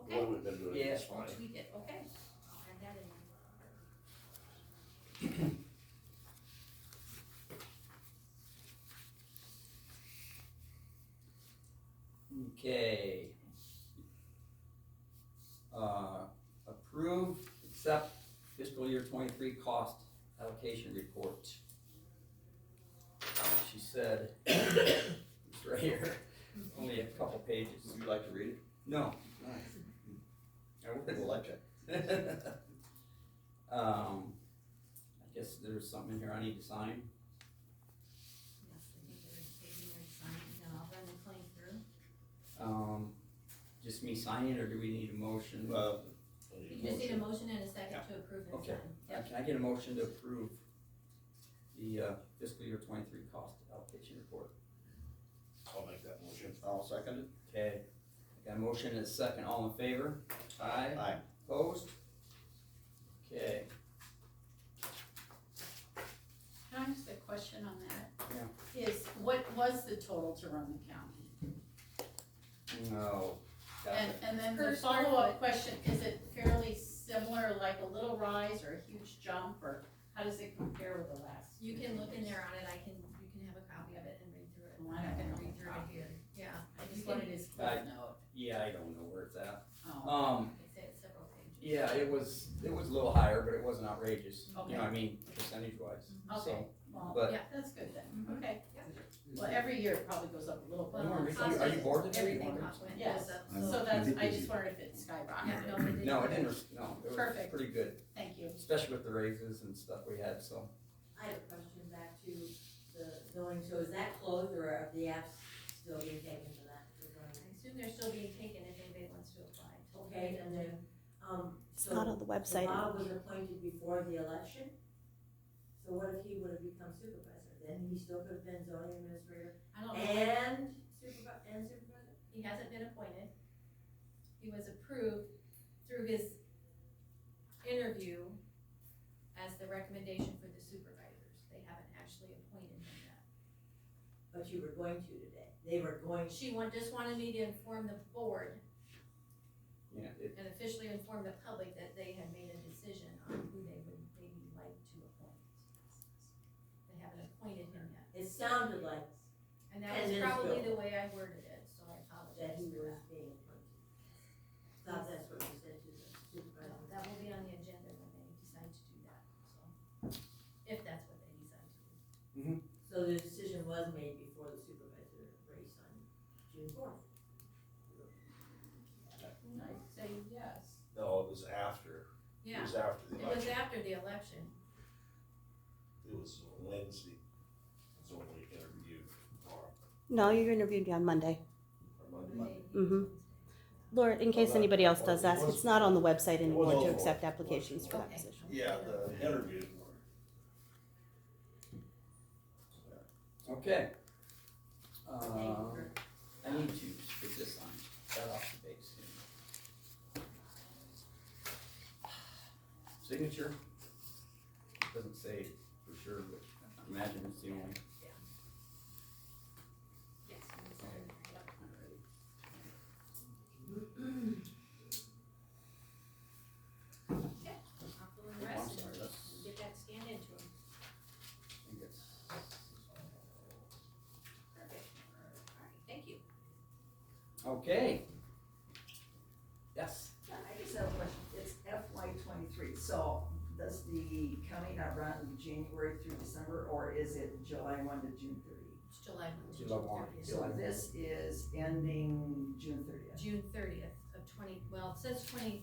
Okay. what we've been doing Yeah. is I'll fine. tweak it, okay. I'll add that in there. Okay. Approve, accept fiscal year 23 cost allocation report. She said, it's right here, only a couple pages. Would you like to read it? No. I We'll would. let you. I guess there's something in here I need to sign. Yes, I think there's a page in there to sign, and then I'll run the claim through. Just me signing, or do we need a motion? You just need a motion and a second to approve and Okay. sign. Yep. Can I get a motion to approve the fiscal year 23 cost allocation report? I'll make that motion. I'll second it. Okay, I got a motion and a second, all in favor? Aye. Aye. Opposed? Okay, Can I ask a question on that? Yeah. Is, what was the total to run the county? no. Got And, it. and then the Per square follow-up foot. question, is it fairly similar, like a little rise or a huge jump, or how does it compare with the last? You can look in there on it, you can have a copy of it and read through it. Well, I'm I not don't gonna know read the through it copy. here, yeah. I You just can- wanted his cliff note. Yeah, I don't know where it's at. Oh, They say it's several pages. Yeah, it was a little higher, but it wasn't outrageous, you Okay. know, I mean, percentage wise, okay, so. well, but- yeah, that's good then, Mhm. okay. Yep. Well, every year it probably goes up a little bit. Well, Are you- cost are you of bored today? Everything cost went Yes, up, so that's, I just wondered if it Yeah, skyrocketed. no, it didn't. No, it didn't, no, it was Perfect. pretty good, Thank you. especially with the raises and stuff we had, so. I have a question back to the zoning, so is that closed or are the apps still being taken for that? for I zoning? assume they're still being taken if anybody wants to apply. Okay, and then, It's so not on the website. Bob was appointed before the election, so what if he would have become supervisor? Then he still could have been zoning administrator I don't know, and supervisor? he hasn't been appointed. He was approved through his interview as the recommendation for the supervisors. They haven't actually appointed him yet. But you were going to today, they were going to. She just wanted me to inform the board Yeah, and officially inform the public that they had made a decision on who they would maybe like to appoint. They haven't appointed him yet. It sounded like And that 10 was minutes probably ago. the way I worded it, so I apologize that he for was that. being appointed. Thought that's what you said to the supervisor. That will be on the agenda when they decide to do that, so, if that's what they decide to do. So the decision was made before the supervisor race on June 4th. I'd say yes. No, it was after. It Yeah, was after the it was election. after the election. It was Wednesday. It's only interviewed tomorrow. No, you're interviewed on Monday. Or Monday. Mm-hmm. Laura, in case anybody else does ask, it's not on the website anymore to accept applications for that Okay. position. Yeah, the interviews were. okay. I need to get this on, that off the base here. Signature, doesn't say for sure, but I imagine it's the only. Yes. I'm sorry. Yep. Alrighty. Okay, I'll fill in the I'm rest sorry, and that's, get that scanned into them. I think it's. Perfect. Alright, thank you. Okay. Yes, I just have a question, it's FY 23, so does the county not run January through December, or is it July 1 to June 30? It's July 1 to July June 1. 30th. So this is ending June 30th. June 30th of 20, well, it says 20, let me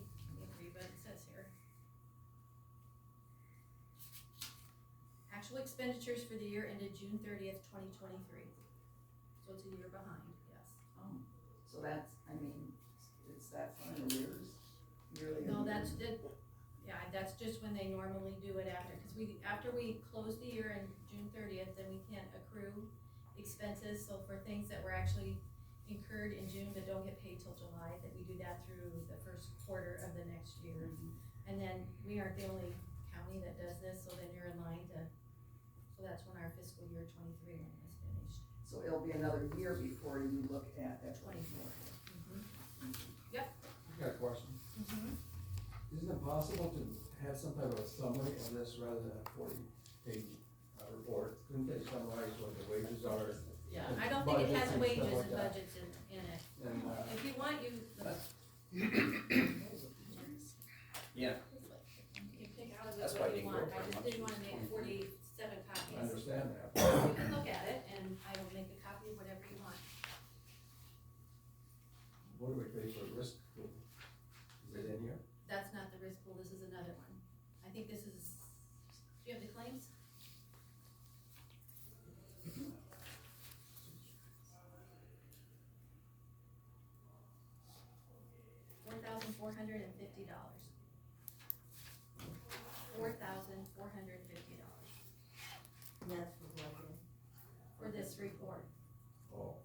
read what it says here. Actual expenditures for the year ended June 30th, 2023. So it's a year behind, yes. So that's, I mean, it's that far in arrears, yearly. No, arrears. that's it, yeah, that's just when they normally do it after, cause after we close the year in June 30th, then we can't accrue expenses, so for things that were actually incurred in June but don't get paid till July, that we do that through the first quarter of the next year. And then we aren't the only county that does this, so then you're in line to, so that's when our fiscal year 23 one is finished. So it'll be another year before you look at that. 24. Yep. I've got a question. Mm-hmm. Isn't it possible to have some type of a summary of this rather than a 40-page report? Couldn't they summarize what the wages are? Yeah, and I don't think it budgets has and wages stuff like and that? budgets in it. And, If you want, you. Yeah. You can pick out of it That's what why you you want, go I for just much. didn't wanna make 47 copies. I understand that. You can look at it, and I will make a copy of whatever you want. What do we pay for risk pool? Is it in here? That's not the risk pool, this is another one. I think this is, do you have the claims? $4,450. $4,450 That's for what then? for this report. Oh,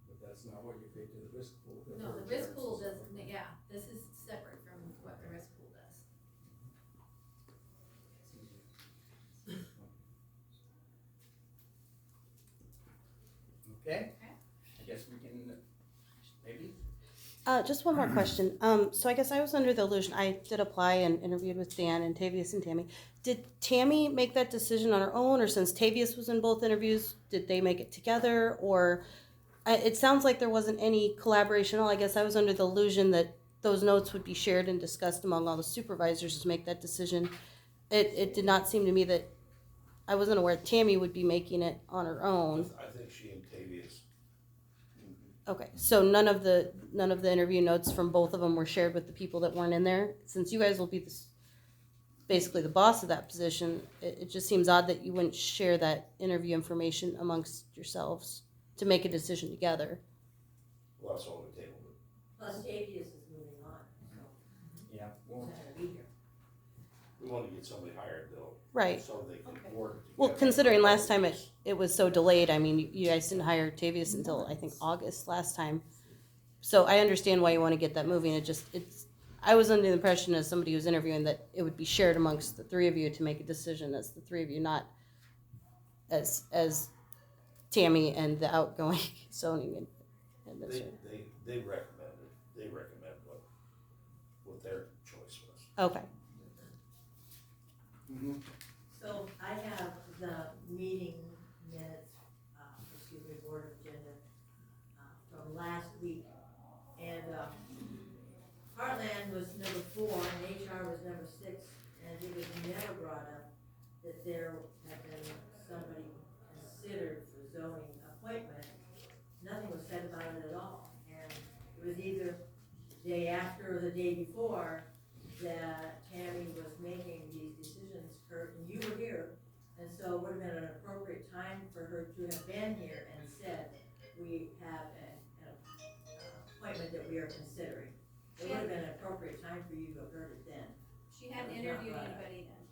but that's not what you pay to the risk pool. No, the risk pool doesn't, yeah, this is separate from what the risk pool does. Okay, I guess we can, maybe? Just one more question. So I guess I was under the illusion, I did apply and interviewed with Dan and Tavius and Tammy. Did Tammy make that decision on her own, or since Tavius was in both interviews, did they make it together? Or it sounds like there wasn't any collaboration at all. I guess I was under the illusion that those notes would be shared and discussed among all the supervisors to make that decision. It did not seem to me that, I wasn't aware Tammy would be making it on her own. I think she and Tavius. Okay, so none of the interview notes from both of them were shared with the people that weren't in there? Since you guys will be basically the boss of that position, it just seems odd that you wouldn't share that interview information amongst yourselves to make a decision together. Well, that's all we tabled it. Plus Davies is moving on, so Yeah, he's well, not gonna be here. We want to get somebody hired though. Right. So they can work together. Well, considering last time it was so delayed, I mean, you guys didn't hire Tavius until, I think, August last time. So I understand why you want to get that moving. I was under the impression as somebody who's interviewing that it would be shared amongst the three of you to make a decision as the three of you, not as Tammy and the outgoing zoning administrator. They recommended, what their choice was. Okay. So I have the meeting minutes, board agenda, from last week. And, Heartland was number 4 and HR was number 6, and it was never brought up that there had been somebody considered for zoning appointment. Nothing was said about it at all, and it was either the day after or the day before that Tammy was making these decisions, Kurt, and you were here, and so it would have been an appropriate time for her to have been here and said, we have an appointment that we are considering. It would have been an appropriate time for you to have heard it then. She hadn't interviewed anybody then.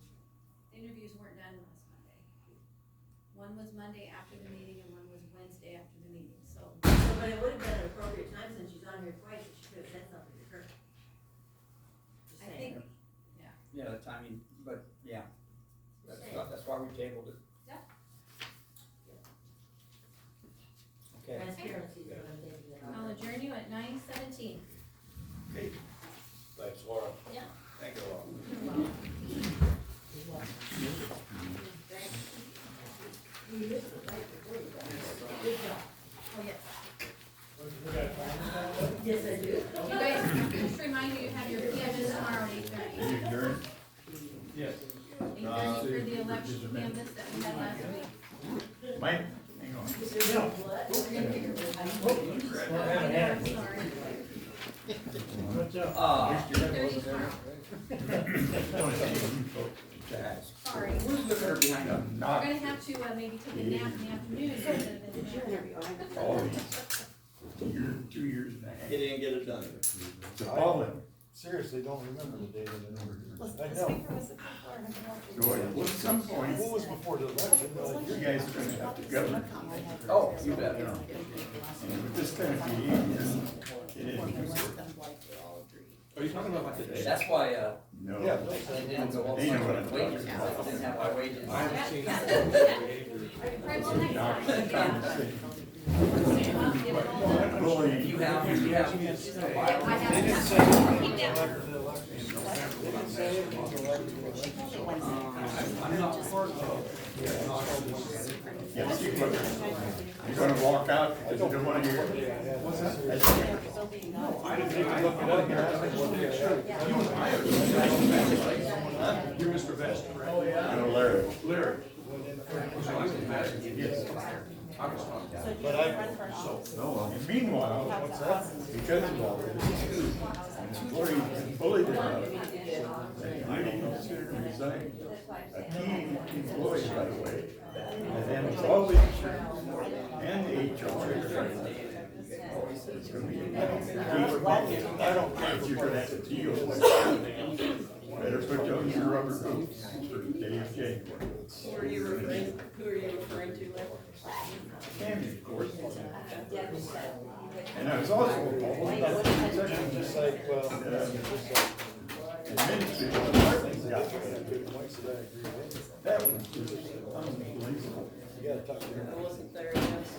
The interviews weren't done last Monday. One was Monday after the meeting and one was Wednesday after the meeting, so. But it would have been an appropriate time since she's on here twice, that she could have said something to her. Just I saying. think, yeah. yeah, the timing, but yeah, that's why we tabled it. Yeah. Okay. Transparency is what I'm thinking about. I'll adjourn you at 9:17. Okay. Thanks, Laura. Yeah. Thank you, Laura. You're welcome. You missed it right before you got here. Good job. Oh, yes. Yes, I do. You guys, just remind you, you have your PMS tomorrow at 8:30. Yes. 8:30 for the election canvas that we had last week. Mike, hang on. I'm sorry. What's up? 8:30 tomorrow. Sorry. Who's looking her behind a We're knock? gonna have to maybe take a nap in the afternoon instead of in the interview. Oh, 2 years and a half. He didn't get it done. It's a problem. Seriously, don't remember the date of the number. I know. Well, at some point, What was before the election? You guys are gonna have to govern. Oh, you bet. You know, and with this kind of behavior, it isn't. Are you talking about like today? That's why, No. Yeah. it didn't go They know what I'm talking wages, about. didn't have high wages. I haven't seen that behavior. You have. They didn't say anything after the election. I'm not part of. Yes, you will. You're gonna walk out because you don't wanna hear it. What's that? No, I didn't think I Look it up here. I think what they are. You and I are. You're Mr. Vest, correct? Oh, yeah. No, Larry. Larry. So I can imagine. Yes. I was talking. But I, No, and meanwhile, because of all this, an employee bullied him out of it. And I didn't consider him resigning. A key employee, by the way, and then it's all the insurance and the HR. It's gonna be I don't care you're gonna have to deal with it. Better put on your rubber boots for the day of January. Who are you referring to, Larry? Tammy, of course. And I was also appalled about the concession, just like, well, administrative department got that was just unbelievable. you gotta talk to her. I wasn't there, yes.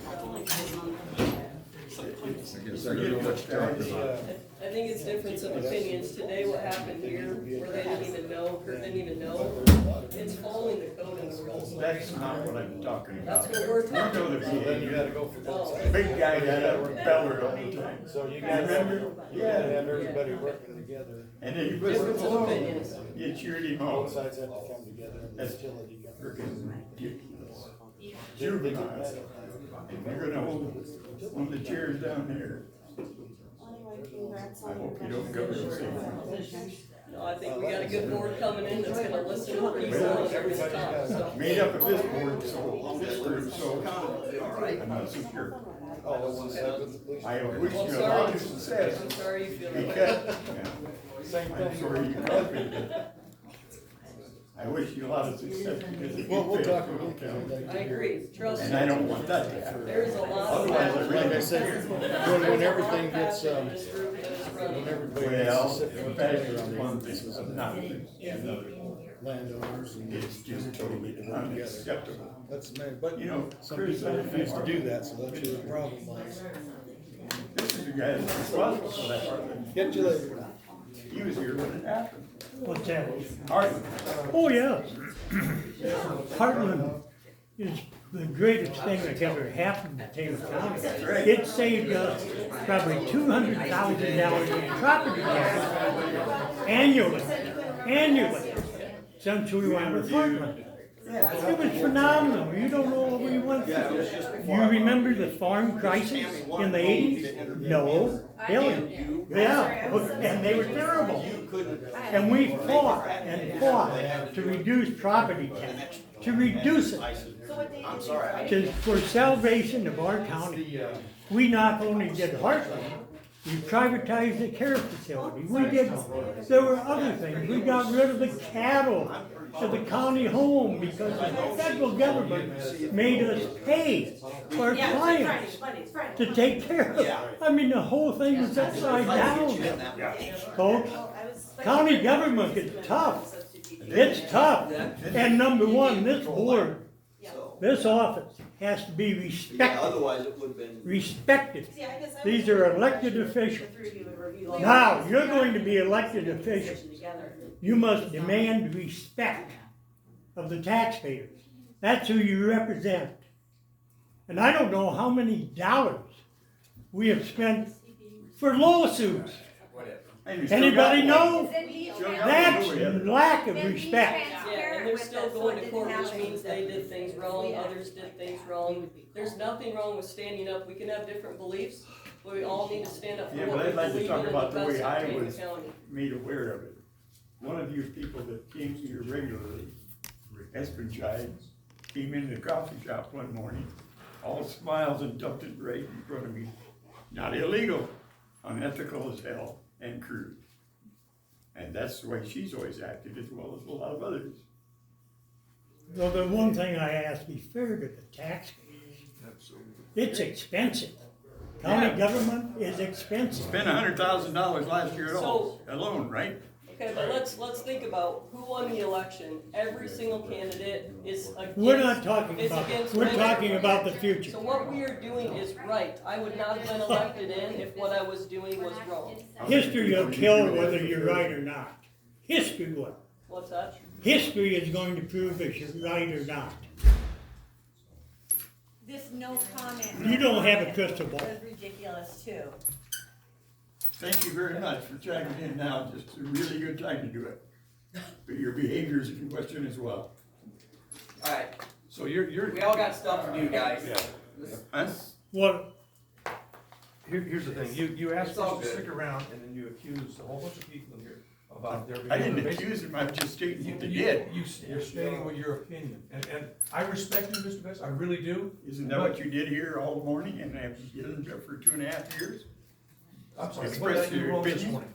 I think it's difference of opinions. Today, what happened here, where they didn't even know, Kurt didn't even know, it's following the code and the rules. That's not what I'm talking about. That's what we're talking You know the So then you gotta go for Oh. both. big guy got a beller all the time. So you gotta, Remember? you gotta have everybody working together. And then you put Difference of opinions. you cheered him Both on. sides have to come together and the That's utility comes. freaking ridiculous. They get Juveniles. mad. And they're gonna hold one of the chairs down there. I hope you don't go to the same. No, I think we got a good board coming in that's gonna listen to people and every stuff, so. Made up of this board, so I'm not so sure. Oh, the one side with the police. I wish Well, you a sorry. lot of success. I'm sorry you feel that way. Because, Same I'm thing. sorry you caused me that. I wish you a lot of success because if Well, you we'll fail, talk it'll again. count. I agree, trust And me. I don't want that to happen. There's a lot of. Otherwise, I really Like I said, when everything gets, when everybody gets Well, specific in fact, it's one thing, but not another. landowners and. It's just totally unacceptable. That's the main, but You know, some people refuse to do that, so that's where the problem lies. This is the guy that's responsible for that. Get you later. He was here when it happened. What's that? Hardly. Oh, yeah. Heartland is the greatest thing that ever happened to Taylor County. It saved us probably $200,000 in property tax annually, since we went with Heartland. It was phenomenal. You don't know what we went through. You remember the farm crisis in the 80s? No. Billy. Yeah, and they were terrible. And we fought and fought to reduce property tax, to reduce it, I'm sorry. for salvation of our county. We not only did Heartland, we privatized the care facility. We did, there were other things. We got rid of the cattle to the county home because the federal government made us pay our clients to take care of it. I mean, the whole thing was upside down, folks. County government is tough. It's tough. And number one, this board, this office has to be respected. Otherwise it would've been. Respected. These are elected officials. Now, you're going to be elected officials. You must demand respect of the taxpayers. That's who you represent. And I don't know how many dollars we have spent for lawsuits. Anybody know? That's lack of respect. Yeah, and they're still going to court, which means they did things wrong, others did things wrong. There's nothing wrong with standing up. We can have different beliefs, but we all need to stand up for Yeah, what but we I'd like to believe talk in and about the the best way of I Taylor was County. made aware of it. One of you people that came here regularly, Espenshine, came into the coffee shop one morning, all smiles and dumped it right in front of me. Not illegal, unethical as hell, and crude. And that's the way she's always acted, as well as a lot of others. Well, the one thing I ask, be fair to the taxpayers. It's expensive. County government is expensive. Spent $100,000 last year So- alone, right? Okay, but let's think about who won the election. Every single candidate is against. We're not talking is about, against we're rent. talking about the future. So what we are doing is right. I would not have been elected in if what I was doing was wrong. History will kill whether you're right or not. History will. What's that? History is going to prove if you're right or not. This no comment. You don't have a crystal ball. Is ridiculous too. Thank you very much for chiming in now, just a really good time to do it. But your behavior is in question as well. Alright, So you're. we all got stuff to do, guys. Huh? What, Here's the thing, you asked It's all us to good. stick around and then you accused a whole bunch of people in here about their I behavior. didn't accuse him, I'm just stating what they did. You're stating what your opinion, and I respect you, Mr. Best, I really do. Isn't that what you did here all morning and have been for 2.5 years? I'm sorry, Express what did I do your wrong this opinion. morning?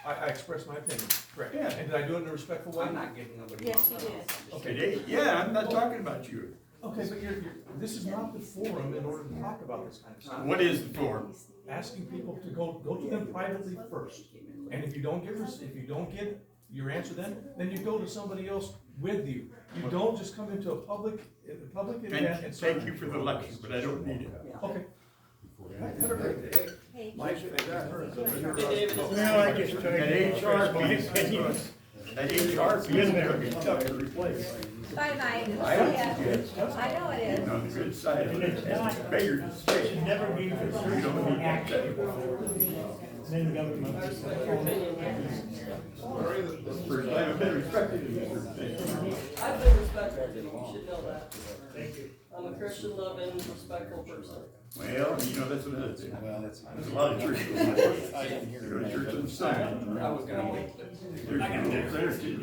I expressed my opinion, correct. Yeah. And did I do it in a respectful way? I'm not giving nobody. Yes, you did. Okay, Dave, yeah, I'm not talking about you. Okay, but this is not the forum in order to talk about this kind of stuff. What is the forum? Asking people to go to them privately first. And if you don't get your answer then you go to somebody else with you. You don't just come into a public event and start. Thank you for the lecture, but I don't need it. Okay. Have a great day. Hey, well, I just tried That to HR express my piece, opinion. that HR piece is gonna be tough to replace. Bye, Mike. I hope you did. I know it is. On the good side of And it, it's it's not, bigger to it stay. should never be for You don't personal need that. action. Then government. First, I have been respected in certain things. I've been respectful, Jimmy, you should know that. Thank you. I'm a Christian loving, respectful person. Well, that's another thing. There's a lot of churches. You go to church on Sunday. I was gonna wait. There's no there too.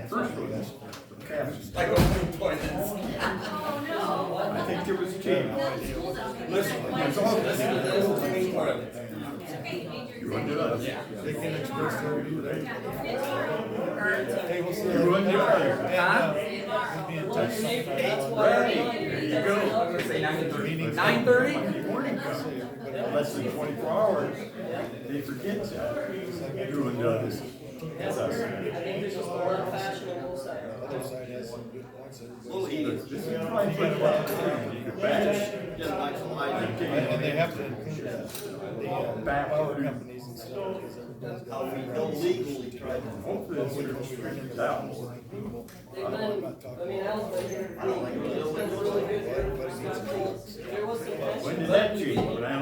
First one, the Catholics. I go to toilets. Oh, no. I think there was a change. Listen, There's all this is the main part of it. You under us. Yeah. They can express their view, right? Huh? You under us. There you go. I'm gonna say 9:30. 9:30? Monday morning comes, less than 24 hours, they forget that. You and us. That's us. I think there's just a lot of passion on both sides. Little eating. This is probably what about the batch. Just like some light. And they have to include the power companies and stuff. How we illegally try to. Hopefully it's straightened out. They've been, I mean, Al's been here for 8 years, it's been really good, respectful. There was some tension. When did that change? When I